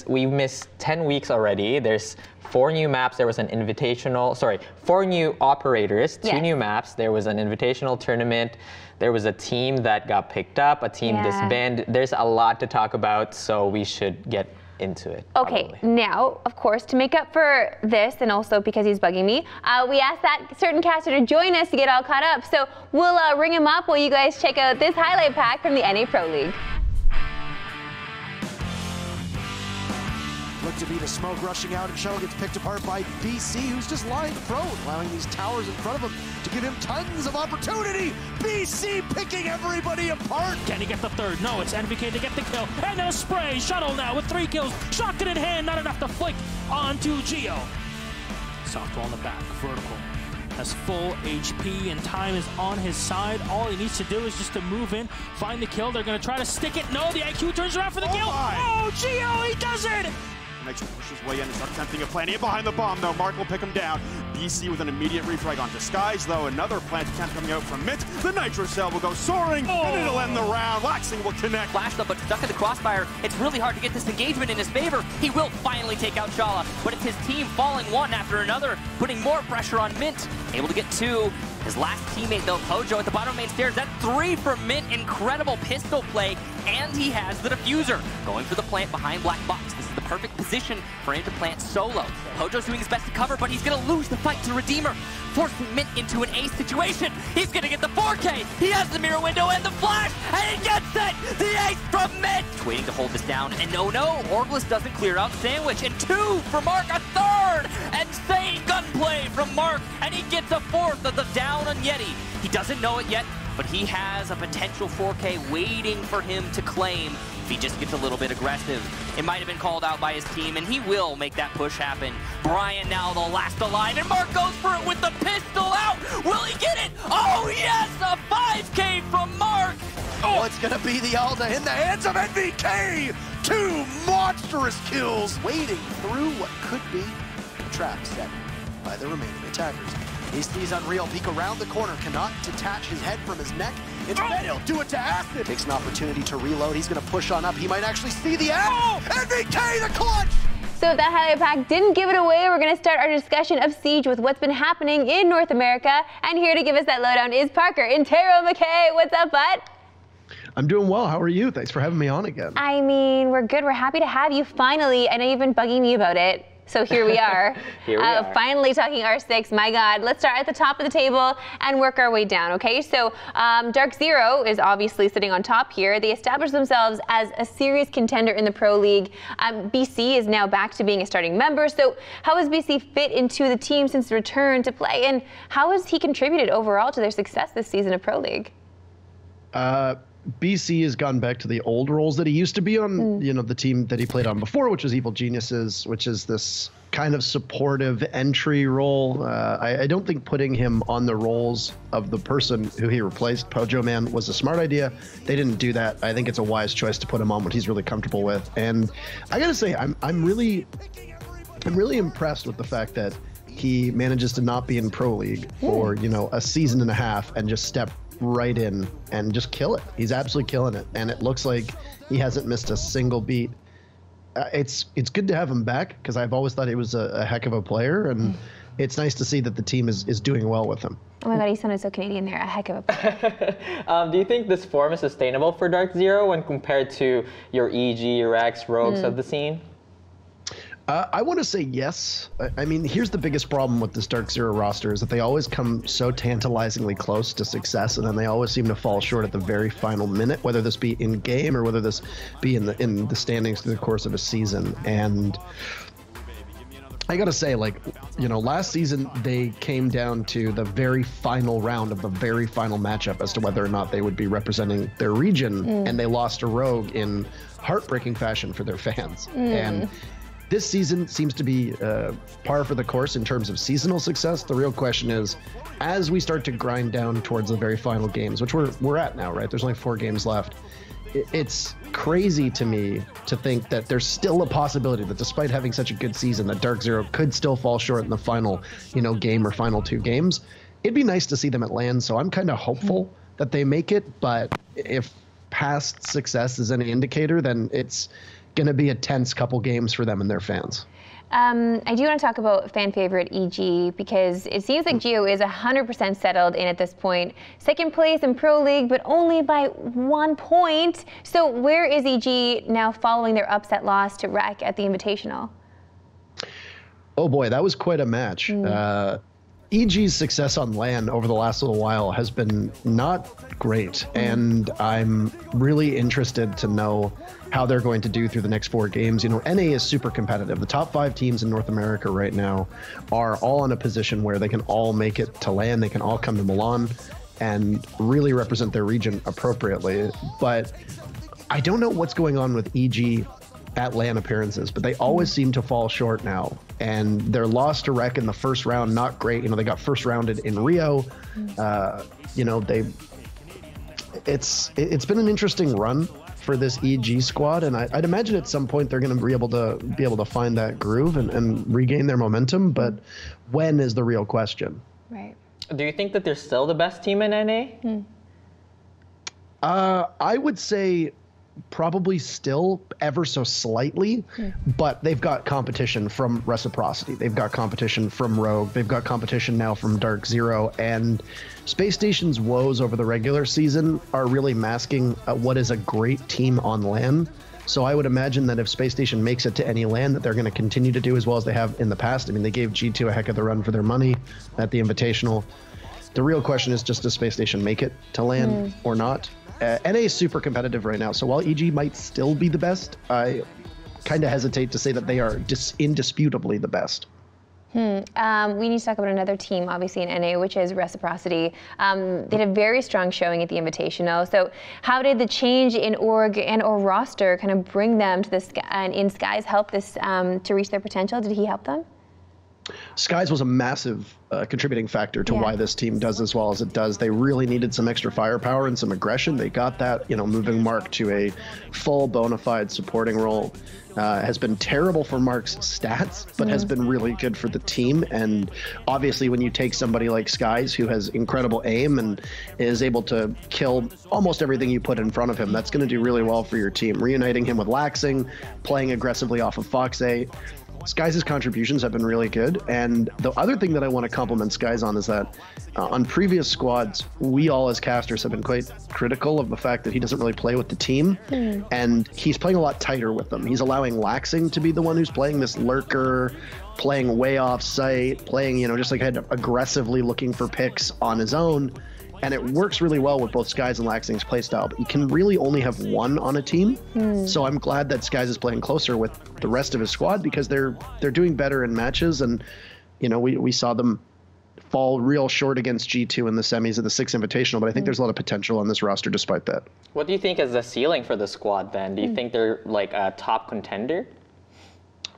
we missed 10 weeks already. There's 4 new maps. There was an invitational, 4 new operators, 2 new maps. There was an invitational tournament. there was a team that got picked up, a team disbanded. There's a lot to talk about, so we should get into it. Okay, now, of course, to make up for this, and also because he's bugging me, we asked that certain caster to join us to get all caught up. So we'll ring him up while you guys check out this highlight pack from the NA Pro League. Look to be the smoke rushing out, and Shuttle gets picked apart by BC, who's just lying prone, allowing these towers in front of him to give him tons of opportunity. BC picking everybody apart. Can he get the third? No, it's NVK to get the kill. And a spray. Shuttle now with 3 kills. Shotgun in hand, not enough to flick onto Geo. Softball in the back, vertical. Has full HP and time is on his side. All he needs to do is just to move in, find the kill. They're going to try to stick it. No, the IQ turns around for the kill. Oh, Geo, he does it! Makes him push his way in and start attempting a plant. Behind the bomb, though, Mark will pick him down. BC with an immediate refrag on Disguise, though. Another plant attempt coming out from Mint. The Nitro Cell will go soaring, and it'll end the round. Waxing will connect. Flashed up, but stuck in the crossfire. It's really hard to get this engagement in his favor. He will finally take out Shala, but it's his team falling one after another, putting more pressure on Mint. Able to get 2. His last teammate, though, Pojo at the bottom main stairs. That's 3 for Mint. Incredible pistol play, and he has the diffuser. Going for the plant behind Black Box. This is the perfect position for him to plant solo. Pojo's doing his best to cover, but he's going to lose the fight to Redeemer, forcing Mint into an ace situation. He's going to get the 4K. He has the mirror window and the flash, and he gets it! The ace from Mint! Waiting to hold this down, and no, Orglis doesn't clear out Sandwich, and 2 for Mark, a 3rd! Insane gunplay from Mark, and he gets a 4th of the down on Yeti. He doesn't know it yet, but he has a potential 4K waiting for him to claim if he just gets a little bit aggressive. It might have been called out by his team, and he will make that push happen. Brian now the last alive, and Mark goes for it with the pistol out. Will he get it? Oh yes, a 5K from Mark. Oh, it's gonna be the Alda in the hands of NVK. 2 monstrous kills, wading through what could be a trap set by the remaining attackers. He sees Unreal peek around the corner, cannot detach his head from his neck. Instead, he'll do it to Acid. Takes an opportunity to reload. He's going to push on up. He might actually see the end. NVK, the clutch! So if that highlight pack didn't give it away, we're going to start our discussion of Siege with what's been happening in North America. And here to give us that lowdown is Parker Interro McKay. What's up, bud? I'm doing well. How are you? Thanks for having me on again. I mean, we're good. We're happy to have you finally. I know you've been bugging me about it. So here we are. Here we are. Finally talking R6. My God. Let's start at the top of the table and work our way down, okay? So Dark Zero is obviously sitting on top here. They established themselves as a serious contender in the Pro League. BC is now back to being a starting member. So how has BC fit into the team since the return to play? And how has he contributed overall to their success this season of Pro League? BC has gone back to the old roles that he used to be on, you know, the team that he played on before, which was Evil Geniuses, which is this kind of supportive entry role. I don't think putting him on the roles of the person who he replaced, Pojo Man, was a smart idea. They didn't do that. I think it's a wise choice to put him on what he's really comfortable with. And I gotta say, I'm really impressed with the fact that he manages to not be in Pro League for, you know, a season and a half and just step right in and just kill it. He's absolutely killing it, and it looks like he hasn't missed a single beat. It's good to have him back because I've always thought he was a heck of a player, and it's nice to see that the team is doing well with him. Oh my God, he sounded so Canadian there. A heck of a player. Do you think this form is sustainable for Dark Zero when compared to your EG, your X, Rogues of the scene? I want to say yes. I mean, here's the biggest problem with this Dark Zero roster is that they always come so tantalizingly close to success, and then they always seem to fall short at the very final minute, whether this be in game or whether this be in the standings through the course of a season. And I gotta say, like, you know, last season they came down to the very final round of the very final matchup as to whether or not they would be representing their region, and they lost a Rogue in heartbreaking fashion for their fans. And this season seems to be par for the course in terms of seasonal success. The real question is, as we start to grind down towards the very final games, which we're at now, right? There's only 4 games left. It's crazy to me to think that there's still a possibility that despite having such a good season, that Dark Zero could still fall short in the final, you know, game or final 2 games. It'd be nice to see them at LAN, so I'm kind of hopeful that they make it. But if past success is any indicator, then it's going to be a tense couple games for them and their fans. I do want to talk about fan favorite EG because it seems like Geo is 100% settled in at this point. Second place in Pro League, but only by 1 point. So where is EG now following their upset loss to REC at the Invitational? Oh boy, that was quite a match. EG's success on LAN over the last little while has been not great, and I'm really interested to know how they're going to do through the next 4 games. You know, NA is super competitive. The top 5 teams in North America right now are all in a position where they can all make it to LAN. They can all come to Milan and really represent their region appropriately. But I don't know what's going on with EG at LAN appearances, but they always seem to fall short now. And their loss to REC in the first round, not great. You know, they got first rounded in Rio. You know, it's been an interesting run for this EG squad, and I'd imagine at some point they're going to be able to find that groove and regain their momentum. But when is the real question? Right. Do you think that they're still the best team in NA? I would say probably still ever so slightly, but they've got competition from Reciprocity. They've got competition from Rogue. They've got competition now from Dark Zero, and Space Station's woes over the regular season are really masking what is a great team on LAN. So I would imagine that if Space Station makes it to any LAN, that they're going to continue to do as well as they have in the past. I mean, they gave G2 a heck of the run for their money at the Invitational. The real question is just, does Space Station make it to LAN or not? NA is super competitive right now, so while EG might still be the best, I kind of hesitate to say that they are indisputably the best. We need to talk about another team, obviously, in NA, which is Reciprocity. They had a very strong showing at the Invitational. So how did the change in org and or roster kind of bring them to this, and in Sky's help this to reach their potential? Did he help them? Skies was a massive contributing factor to why this team does as well as it does. They really needed some extra firepower and some aggression. They got that, you know, moving Mark to a full bona fide supporting role. Has been terrible for Mark's stats, but has been really good for the team. And obviously when you take somebody like Skies, who has incredible aim and is able to kill almost everything you put in front of him, that's going to do really well for your team. Reuniting him with Laxing, playing aggressively off of Fox 8. Skies' contributions have been really good, and the other thing that I want to compliment Skies on is that on previous squads, we all as casters have been quite critical of the fact that he doesn't really play with the team, and he's playing a lot tighter with them. He's allowing Laxing to be the one who's playing this lurker, playing way off site, playing, you know, just like aggressively looking for picks on his own. And it works really well with both Skies and Laxing's playstyle, but you can really only have one on a team. So I'm glad that Skies is playing closer with the rest of his squad, because they're doing better in matches. And, you know, we saw them fall real short against G2 in the semis of the 6th Invitational, but I think there's a lot of potential on this roster despite that. What do you think is the ceiling for the squad then? Do you think they're like a top contender?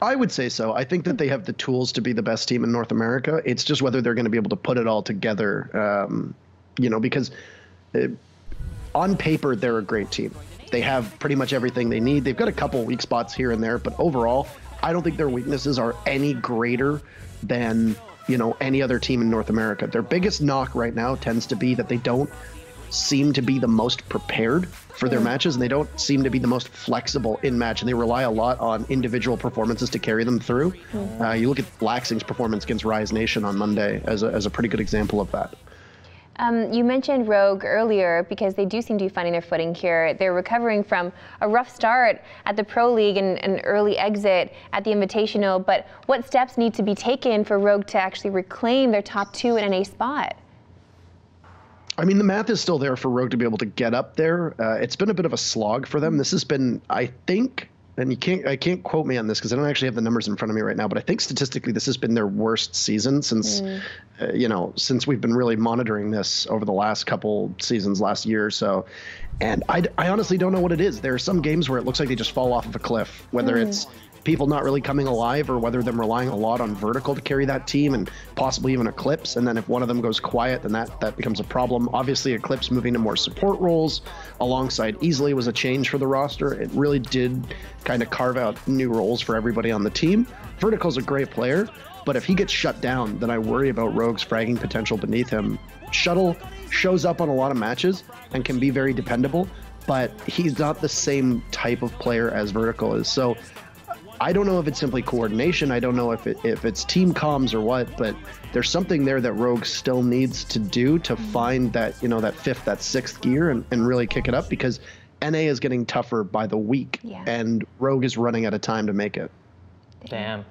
I would say so. I think that they have the tools to be the best team in North America. It's just whether they're going to be able to put it all together. You know, because on paper, they're a great team. They have pretty much everything they need. They've got a couple weak spots here and there, but overall, I don't think their weaknesses are any greater than, you know, any other team in North America. Their biggest knock right now tends to be that they don't seem to be the most prepared for their matches, and they don't seem to be the most flexible in match, and they rely a lot on individual performances to carry them through. You look at Laxing's performance against Rise Nation on Monday as a pretty good example of that. You mentioned Rogue earlier because they do seem to be finding their footing here. They're recovering from a rough start at the Pro League and an early exit at the Invitational, but what steps need to be taken for Rogue to actually reclaim their top 2 in NA spot? I mean, the math is still there for Rogue to be able to get up there. It's been a bit of a slog for them. This has been, I think, and I can't quote me on this because I don't actually have the numbers in front of me right now, but I think statistically this has been their worst season since, you know, since we've been really monitoring this over the last couple seasons, last year or so. And I honestly don't know what it is. There are some games where it looks like they just fall off of a cliff, whether it's people not really coming alive or whether them relying a lot on vertical to carry that team and possibly even Eclipse. And then if one of them goes quiet, then that becomes a problem. Obviously, Eclipse moving to more support roles alongside Easily was a change for the roster. It really did kind of carve out new roles for everybody on the team. Vertical's a great player, but if he gets shut down, then I worry about Rogue's fragging potential beneath him. Shuttle shows up on a lot of matches and can be very dependable, but he's not the same type of player as Vertical is. So I don't know if it's simply coordination. I don't know if it's team comms or what, but there's something there that Rogue still needs to do to find that, you know, that fifth, that sixth gear and really kick it up, because NA is getting tougher by the week, and Rogue is running out of time to make it. Damn.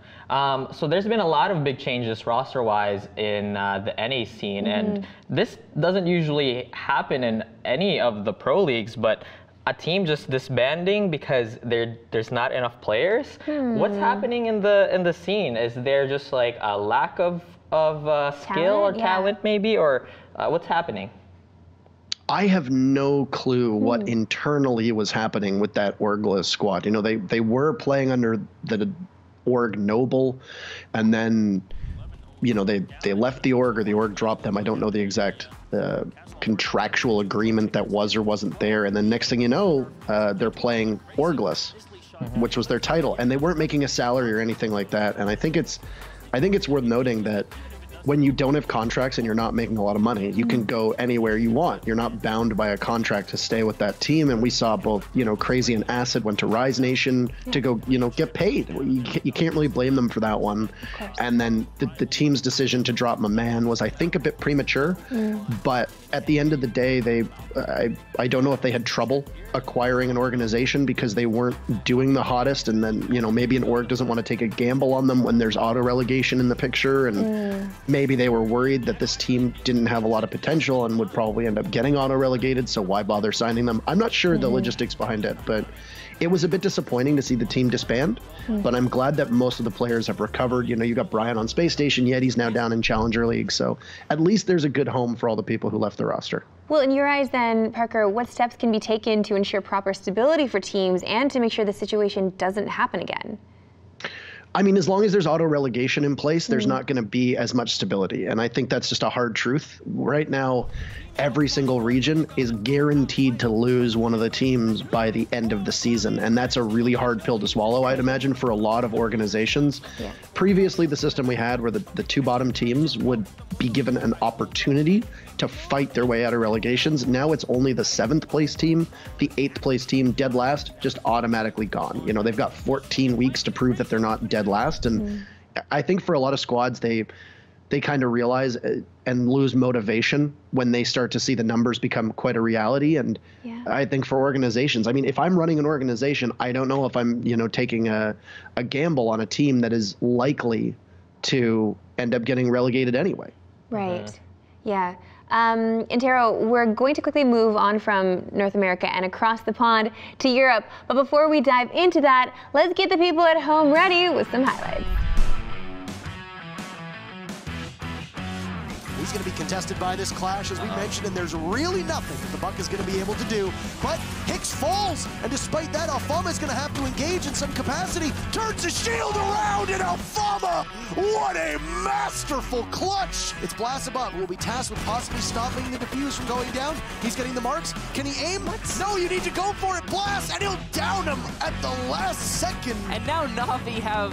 So there's been a lot of big changes roster-wise in the NA scene, and this doesn't usually happen in any of the pro leagues, but a team just disbanding because there's not enough players. What's happening in the scene? Is there just like a lack of skill or talent maybe, or what's happening? I have no clue what internally was happening with that Orgless squad. You know, they were playing under the org Noble, and then, you know, they left the org, or the org dropped them. I don't know the exact contractual agreement that was or wasn't there. And then next thing you know, they're playing Orgless, which was their title, and they weren't making a salary or anything like that. And I think it's worth noting that when you don't have contracts and you're not making a lot of money, you can go anywhere you want. You're not bound by a contract to stay with that team. And we saw both, you know, Crazy and Acid went to Rise Nation to go, you know, get paid. You can't really blame them for that one. And then the team's decision to drop my man was, I think, a bit premature. But at the end of the day, I don't know if they had trouble acquiring an organization because they weren't doing the hottest. And then, you know, maybe an org doesn't want to take a gamble on them when there's auto relegation in the picture. And maybe they were worried that this team didn't have a lot of potential and would probably end up getting auto-relegated, so why bother signing them? I'm not sure the logistics behind it, but it was a bit disappointing to see the team disband, but I'm glad that most of the players have recovered. You know, you got Brian on Space Station, Yeti's now down in Challenger League, so at least there's a good home for all the people who left the roster. Well, in your eyes then, Parker, what steps can be taken to ensure proper stability for teams and to make sure the situation doesn't happen again? I mean, as long as there's auto relegation in place, there's not going to be as much stability. And I think that's just a hard truth. Right now, every single region is guaranteed to lose one of the teams by the end of the season. And that's a really hard pill to swallow, I'd imagine, for a lot of organizations. Previously, the system we had where the two bottom teams would be given an opportunity to fight their way out of relegations. Now it's only the 7th place team, the 8th place team, dead last, just automatically gone. You know, they've got 14 weeks to prove that they're not dead last. And I think for a lot of squads, they kind of realize and lose motivation when they start to see the numbers become quite a reality. And I think for organizations, I mean, if I'm running an organization, I don't know if I'm, you know, taking a gamble on a team that is likely to end up getting relegated anyway. Right. Yeah. Interro, we're going to quickly move on from North America and across the pond to Europe. But before we dive into that, let's get the people at home ready with some highlights. He's going to be contested by this clash, as we mentioned, and there's really nothing that the Buck is going to be able to do. But Hicks falls, and despite that, Alfama is going to have to engage in some capacity. Turns his shield around, and Alfama, what a masterful clutch! It's Blasabot who will be tasked with possibly stopping the defuse from going down. He's getting the marks. Can he aim? No, you need to go for it, Blast, and he'll down him at the last second. And now Na'Vi have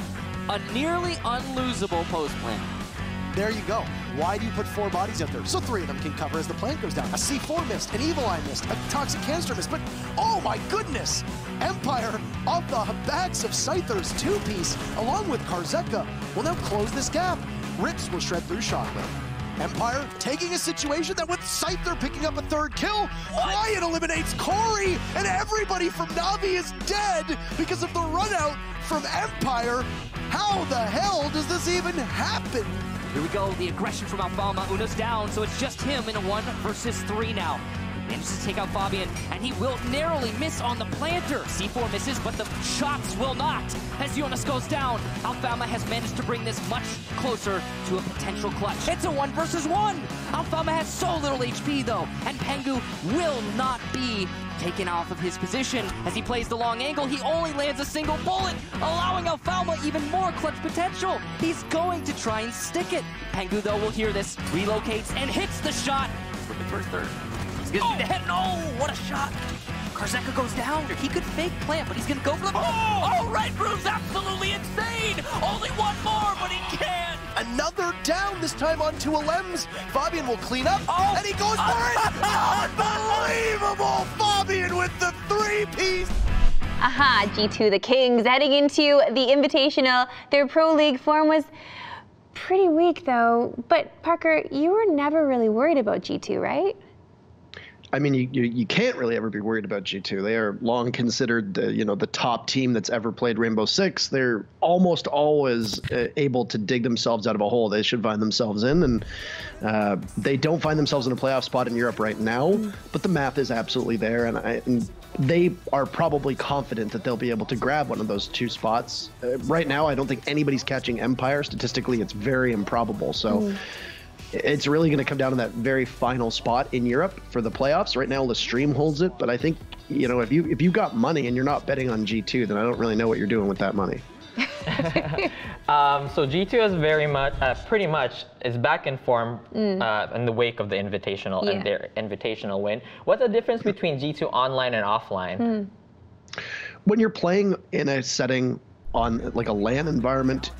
a nearly unlosable post plant. There you go. Why do you put 4 bodies out there? So 3 of them can cover as the plant goes down. A C4 missed, an Evil Eye missed, a Toxic Canister missed, but oh my goodness! Empire, off the backs of Scyther's 2-piece, along with Karzeka, will now close this gap. Rips will shred through Shockwave. Empire taking a situation that with Scyther picking up a 3rd kill, Ryan eliminates Corey, and everybody from Na'Vi is dead because of the run out from Empire. How the hell does this even happen? Here we go, the aggression from Alfama. Una's down, so it's just him in a 1 versus 3 now. Manages to take out Fabian, and he will narrowly miss on the planter. C4 misses, but the shots will not. As Jonas goes down, Alfama has managed to bring this much closer to a potential clutch. It's a 1 versus 1. Alfama has so little HP, though, and Pengu will not be taken off of his position. As he plays the long angle, he only lands a single bullet, allowing Alfama even more clutch potential. He's going to try and stick it. Pengu, though, will hear this, relocates, and hits the shot. Looking for his 3rd. He's gonna see the head. No, what a shot. Karzeka goes down. He could fake plant, but he's gonna go for the... Oh, Red Room's absolutely insane. Only 1 more, but he can. Another down this time onto a Lems. Fabian will clean up, and he goes for it! Unbelievable! Fabian with the 3-piece! Aha, G2 the Kings heading into the Invitational. Their Pro League form was pretty weak though. But Parker, you were never really worried about G2, right? I mean, you can't really ever be worried about G2. They are long considered the top team that's ever played Rainbow Six. They're almost always able to dig themselves out of a hole they should find themselves in, and they don't find themselves in a playoff spot in Europe right now. But the math is absolutely there, and they are probably confident that they'll be able to grab one of those 2 spots. Right now, I don't think anybody's catching Empire. Statistically, it's very improbable. So. It's really going to come down to that very final spot in Europe for the playoffs. Right now, the stream holds it, but I think, if you've got money and you're not betting on G2, then I don't really know what you're doing with that money. So G2 is very much, pretty much, is back in form in the wake of the Invitational and their Invitational win. What's the difference between G2 online and offline? When you're playing in a setting on like a LAN environment,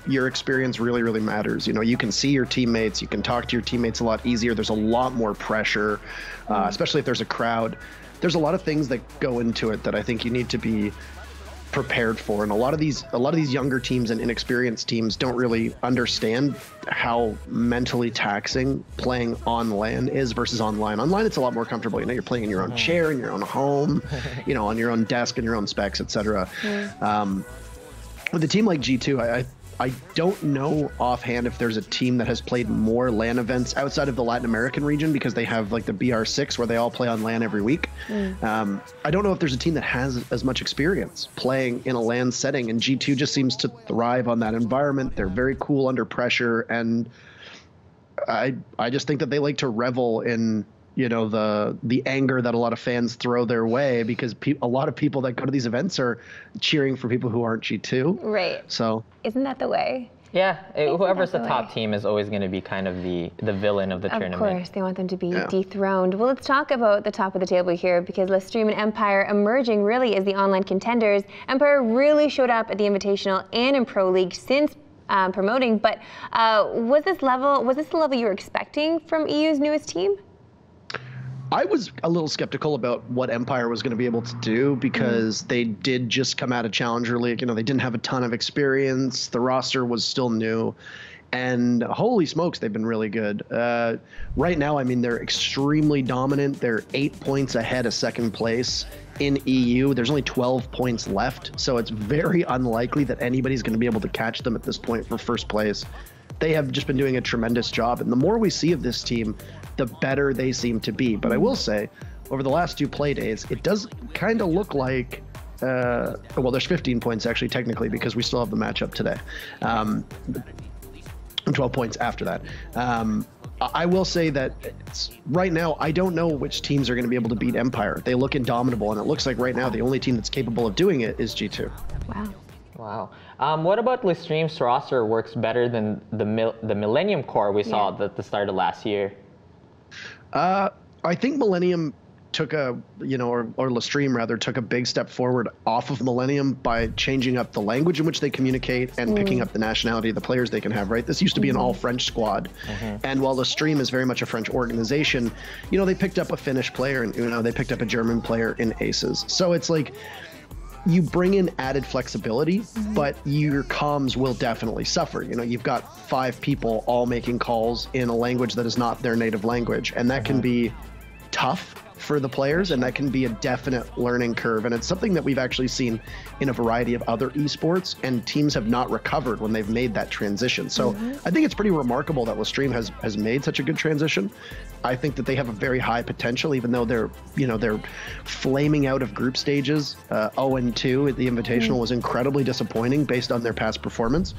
your experience really, really matters. You can see your teammates, you can talk to your teammates a lot easier. There's a lot more pressure, especially if there's a crowd. There's a lot of things that go into it that I think you need to be prepared for. And a lot of these younger teams and inexperienced teams don't really understand how mentally taxing playing on LAN is versus online. Online, it's a lot more comfortable. You're playing in your own chair, in your own home, on your own desk, and your own specs, etc. With a team like G2, I don't know offhand if there's a team that has played more LAN events outside of the Latin American region, because they have like the BR6 where they all play on LAN every week. I don't know if there's a team that has as much experience playing in a LAN setting, and G2 just seems to thrive on that environment. They're very cool under pressure, and I just think that they like to revel in the anger that a lot of fans throw their way, because a lot of people that go to these events are cheering for people who aren't G2. Right. So isn't that the way? Yeah, whoever's the top team is always going to be kind of the villain of the tournament. Of course, they want them to be dethroned. Well, let's talk about the top of the table here, because Lestream and Empire emerging really as the online contenders. Empire really showed up at the Invitational and in Pro League since promoting, but was this the level you were expecting from EU's newest team? I was a little skeptical about what Empire was going to be able to do, because they did just come out of Challenger League. They didn't have a ton of experience. The roster was still new. And holy smokes, they've been really good. Right now, I mean, they're extremely dominant. They're 8 points ahead of second place in EU. There's only 12 points left, so it's very unlikely that anybody's going to be able to catch them at this point for first place. They have just been doing a tremendous job, and the more we see of this team, the better they seem to be. But I will say, over the last 2 play days, it does kind of look like, well, there's 15 points actually, technically, because we still have the matchup today. 12 points after that. I will say that right now, I don't know which teams are going to be able to beat Empire. They look indomitable, and it looks like right now the only team that's capable of doing it is G2. Wow. What about Lestream's roster works better than the Millennium Core we saw at the start of last year? I think Millennium took or Lestream rather, took a big step forward off of Millennium by changing up the language in which they communicate and picking up the nationality of the players they can have, right? This used to be an all-French squad. And while Lestream is very much a French organization, they picked up a Finnish player, and they picked up a German player in Aces. So it's like, you bring in added flexibility, but your comms will definitely suffer. You've got 5 people all making calls in a language that is not their native language, and that can be tough for the players, and that can be a definite learning curve. And it's something that we've actually seen in a variety of other esports, and teams have not recovered when they've made that transition. So I think it's pretty remarkable that Lestream has made such a good transition. I think that they have a very high potential, even though they're flaming out of group stages. 0-2 at the Invitational was incredibly disappointing based on their past performance.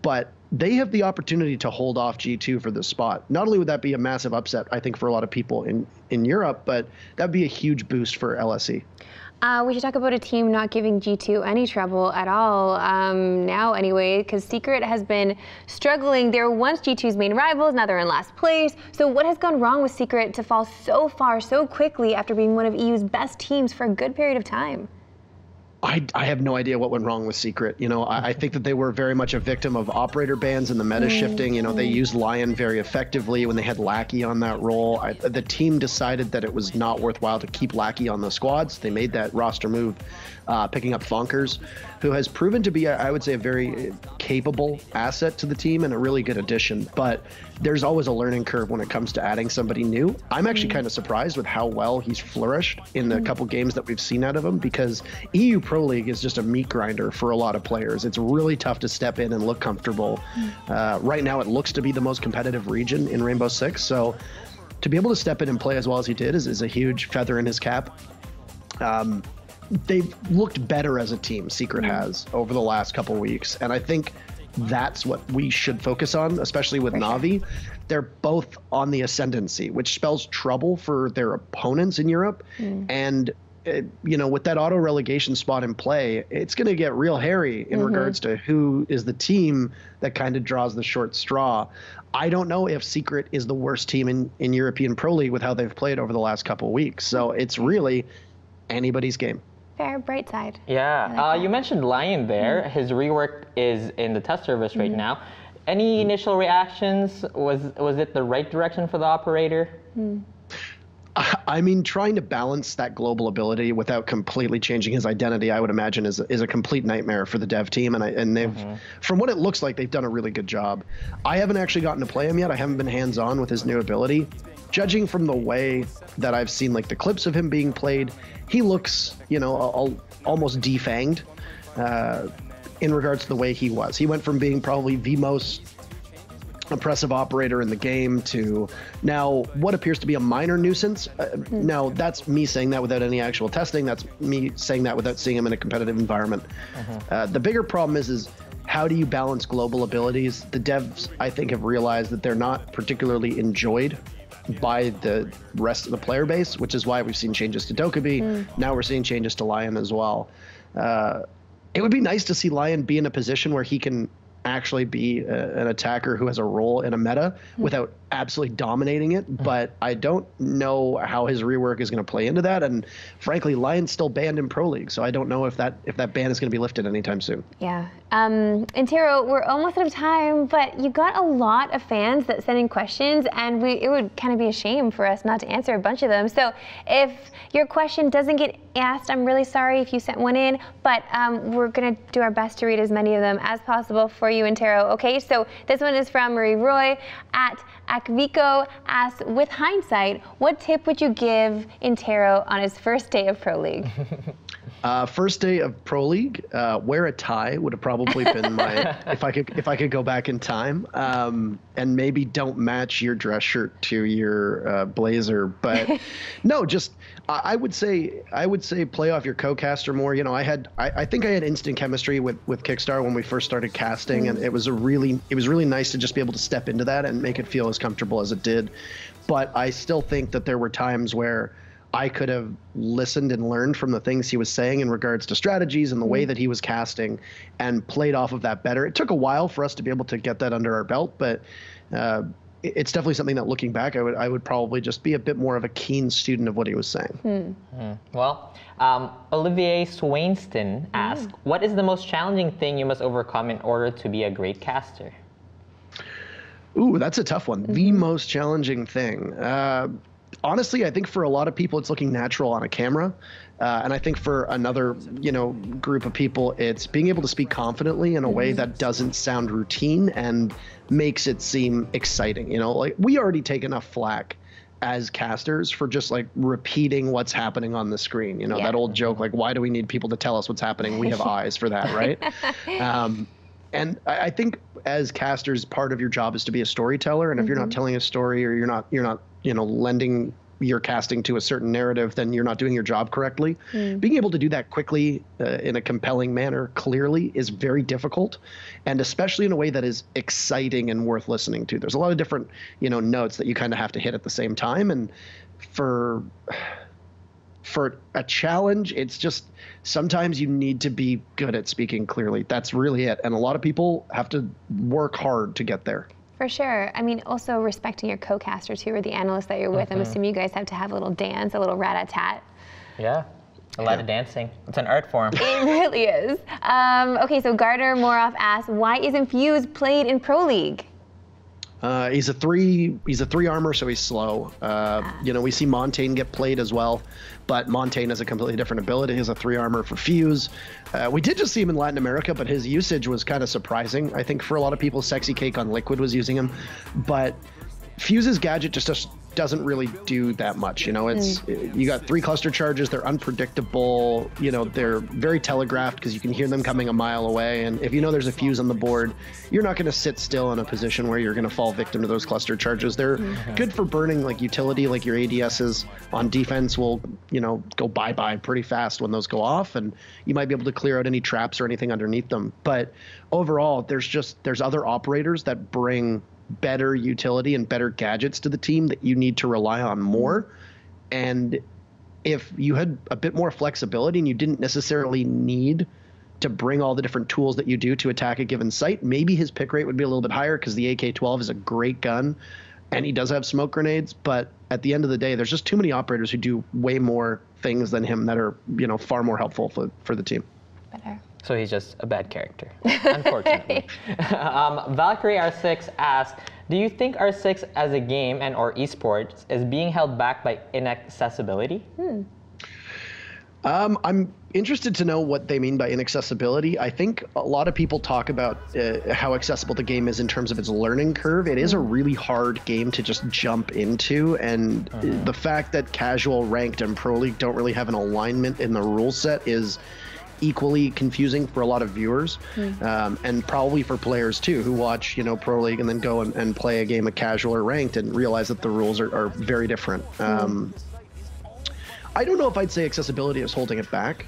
But they have the opportunity to hold off G2 for this spot. Not only would that be a massive upset, I think, for a lot of people in Europe, but that'd be a huge boost for LSE. We should talk about a team not giving G2 any trouble at all now anyway, because Secret has been struggling. They were once G2's main rivals, now they're in last place. So what has gone wrong with Secret to fall so far so quickly after being one of EU's best teams for a good period of time? I have no idea what went wrong with Secret. You know, I think that they were very much a victim of operator bans and the meta shifting. You know, they used Lion very effectively when they had Lackey on that role. The team decided that it was not worthwhile to keep Lackey on the squads. They made that roster move, picking up Funkers, who has proven to be, I would say, a very capable asset to the team and a really good addition. But there's always a learning curve when it comes to adding somebody new. I'm actually kind of surprised with how well he's flourished in the couple games that we've seen out of him, because EU Pro League is just a meat grinder for a lot of players. It's really tough to step in and look comfortable. Right now, it looks to be the most competitive region in Rainbow Six. So to be able to step in and play as well as he did is a huge feather in his cap. They've looked better as a team, Secret has, over the last couple weeks. And I think that's what we should focus on, especially with Na'Vi. They're both on the ascendancy, which spells trouble for their opponents in Europe. And, you know, with that auto relegation spot in play, it's going to get real hairy in regards to who is the team that kind of draws the short straw. I don't know if Secret is the worst team in European Pro League with how they've played over the last couple of weeks. So it's really anybody's game. Fair, bright side. Yeah, you mentioned Lion there. His rework is in the test service right now. Any initial reactions? Was it the right direction for the operator? I mean, trying to balance that global ability without completely changing his identity, I would imagine, is a complete nightmare for the dev team. And they've, from what it looks like, they've done a really good job. I haven't actually gotten to play him yet. I haven't been hands-on with his new ability. Judging from the way that I've seen, like, the clips of him being played, he looks, you know, almost defanged in regards to the way he was. He went from being probably the most impressive operator in the game to now what appears to be a minor nuisance. Now, that's me saying that without any actual testing. That's me saying that without seeing him in a competitive environment. The bigger problem is how do you balance global abilities? The devs, I think, have realized that they're not particularly enjoyed by the rest of the player base, which is why we've seen changes to Dokkaebi. Now we're seeing changes to Lion as well. It would be nice to see Lion be in a position where he can actually be an attacker who has a role in a meta without absolutely dominating it, but I don't know how his rework is going to play into that. And frankly, Lion's still banned in Pro League, so I don't know if that ban is going to be lifted anytime soon. Yeah. Interro, we're almost out of time, but you got a lot of fans that sent in questions, and it would kind of be a shame for us not to answer a bunch of them. So if your question doesn't get asked, I'm really sorry if you sent one in, but we're going to do our best to read as many of them as possible for you, Interro. Okay, so this one is from Marie Roy at Akviko asks, with hindsight, what tip would you give Interro on his first day of Pro League? First day of Pro League, wear a tie would have probably been my if I could go back in time, and maybe don't match your dress shirt to your blazer. But no, just I would say play off your co-caster more. You know, I think I had instant chemistry with Kickstar when we first started casting, and it was really nice to just be able to step into that and make it feel as comfortable as it did. But I still think that there were times where I could have listened and learned from the things he was saying in regards to strategies and the way that he was casting and played off of that better. It took a while for us to be able to get that under our belt, but it's definitely something that, looking back, I would probably just be a bit more of a keen student of what he was saying. Well, Olivier Swainston asked, what is the most challenging thing you must overcome in order to be a great caster? Ooh, that's a tough one. The most challenging thing. Honestly, I think for a lot of people, it's looking natural on a camera. And I think for another, group of people, it's being able to speak confidently in a way that doesn't sound routine and makes it seem exciting. Like, we already take enough flack as casters for just like repeating what's happening on the screen. That old joke, like, why do we need people to tell us what's happening? We have eyes for that, right? And I think as casters, part of your job is to be a storyteller. And if you're not telling a story, or you're not lending your casting to a certain narrative, then you're not doing your job correctly. Being able to do that quickly in a compelling manner, clearly, is very difficult, and especially in a way that is exciting and worth listening to. There's a lot of different, notes that you kind of have to hit at the same time. And for a challenge, it's just sometimes you need to be good at speaking clearly. That's really it. And a lot of people have to work hard to get there. For sure. I mean, also respecting your co-casters who are the analysts that you're with. I'm assuming you guys have to have a little dance, a little rat-a-tat. Yeah. A lot of dancing. It's an art form. It really is. Okay, so Gardner Moroff asks, why isn't Fuse played in Pro League? He's a three armor, so he's slow. You know, we see Montaigne get played as well, but Montaigne has a completely different ability. He's a 3 armor for Fuse. We did just see him in Latin America, but his usage was kind of surprising. I think for a lot of people, Sexy Cake on Liquid was using him, but Fuse's gadget just doesn't really do that much. You know, it's you got 3 cluster charges. They're unpredictable. You know, they're very telegraphed because you can hear them coming a mile away. And if you know there's a Fuse on the board, you're not going to sit still in a position where you're going to fall victim to those cluster charges. They're good for burning like utility, like your ADSs on defense will, you know, go bye-bye pretty fast when those go off, and you might be able to clear out any traps or anything underneath them. But overall, there's other operators that bring better utility and better gadgets to the team that you need to rely on more. And if you had a bit more flexibility and you didn't necessarily need to bring all the different tools that you do to attack a given site, maybe his pick rate would be a little bit higher because the AK-12 is a great gun and he does have smoke grenades. But at the end of the day, there's just too many operators who do way more things than him that are, you know, far more helpful for the team. Better. So he's just a bad character, unfortunately. Valkyrie R6 asks, do you think R6 as a game and or esports is being held back by inaccessibility? I'm interested to know what they mean by inaccessibility. I think a lot of people talk about how accessible the game is in terms of its learning curve. It is a really hard game to just jump into, and the fact that casual, ranked, and Pro League don't really have an alignment in the rule set is equally confusing for a lot of viewers, and probably for players too who watch, you know, Pro League and then go and play a game of casual or ranked and realize that the rules are very different. I don't know if I'd say accessibility is holding it back.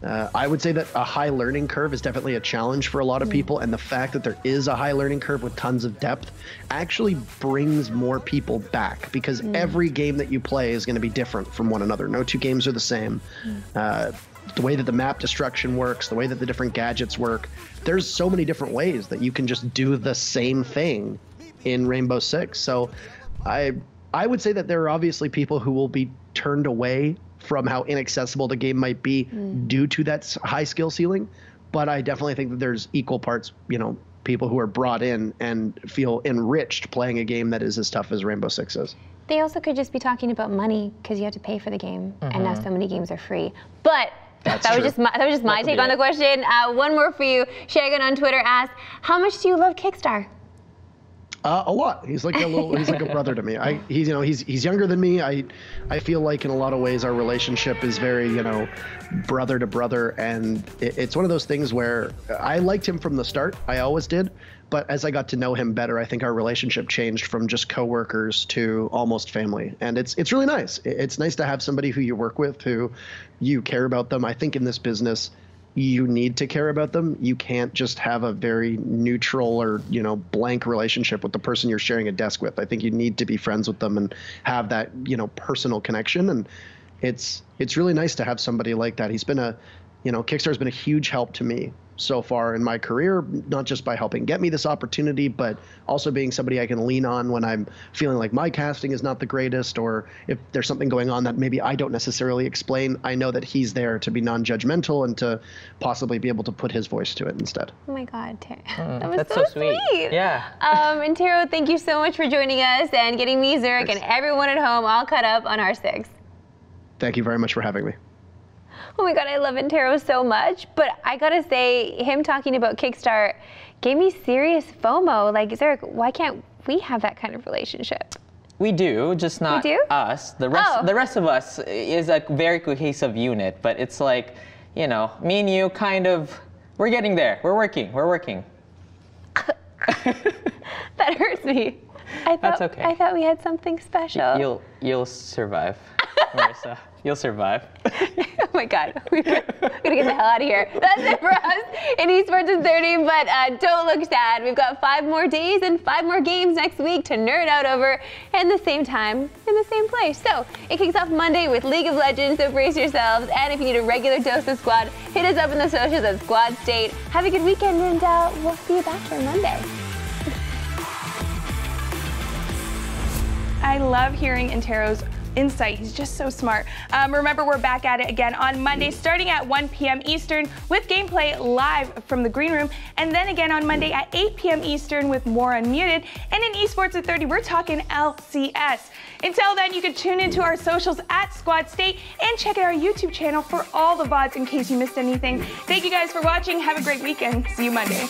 I would say that a high learning curve is definitely a challenge for a lot of people, and the fact that there is a high learning curve with tons of depth actually brings more people back, because every game that you play is going to be different from one another. No 2 games are the same. The way that the map destruction works, the way that the different gadgets work, there's so many different ways that you can just do the same thing in Rainbow Six. So I would say that there are obviously people who will be turned away from how inaccessible the game might be due to that high skill ceiling, but I definitely think that there's equal parts, you know, people who are brought in and feel enriched playing a game that is as tough as Rainbow Six is. They also could just be talking about money because you have to pay for the game, and now so many games are free. But that was just my take on the question. One more for you. Shagan on Twitter asks, how much do you love Kickstar? A lot. He's like he's like a brother to me. He's younger than me. I feel like in a lot of ways our relationship is very, you know, brother to brother, and it's one of those things where I liked him from the start. I always did. But as I got to know him better, I think our relationship changed from just coworkers to almost family. And it's really nice. It's nice to have somebody who you work with, who you care about them. I think in this business, you need to care about them. You can't just have a very neutral or, you know, blank relationship with the person you're sharing a desk with. I think you need to be friends with them and have that, you know, personal connection. And it's really nice to have somebody like that. He's been Kickstarter's been a huge help to me so far in my career, not just by helping get me this opportunity, but also being somebody I can lean on when I'm feeling like my casting is not the greatest, or if there's something going on that maybe I don't necessarily explain. I know that he's there to be non-judgmental and to possibly be able to put his voice to it instead. Oh my God, that was so sweet. Yeah. Interro, thank you so much for joining us and getting me, Zurich, and everyone at home all caught up on R6. Thank you very much for having me. Oh my God, I love Interro so much, but I gotta say, him talking about Kickstart gave me serious FOMO. Like, Zurich, why can't we have that kind of relationship? We do, just not us. The rest of us is a very cohesive unit, but it's like, you know, me and you kind of, we're getting there. We're working. That hurts me. That's okay. I thought we had something special. You'll survive, Marissa. You'll survive. Oh my God, we're gonna get the hell out of here. That's it for us in esports in 30, but don't look sad. We've got 5 more days and 5 more games next week to nerd out over in the same time, in the same place. So it kicks off Monday with League of Legends, so brace yourselves. And if you need a regular dose of Squad, hit us up in the socials at Squad State. Have a good weekend, and we'll see you back here Monday. I love hearing Interro's insight. He's just so smart. Remember, we're back at it again on Monday, starting at 1 p.m. Eastern with gameplay live from the green room, and then again on Monday at 8 p.m. Eastern with more Unmuted. And in Esports at 30, we're talking LCS. Until then, you can tune into our socials at Squad State and check out our YouTube channel for all the VODs in case you missed anything. Thank you guys for watching. Have a great weekend. See you Monday.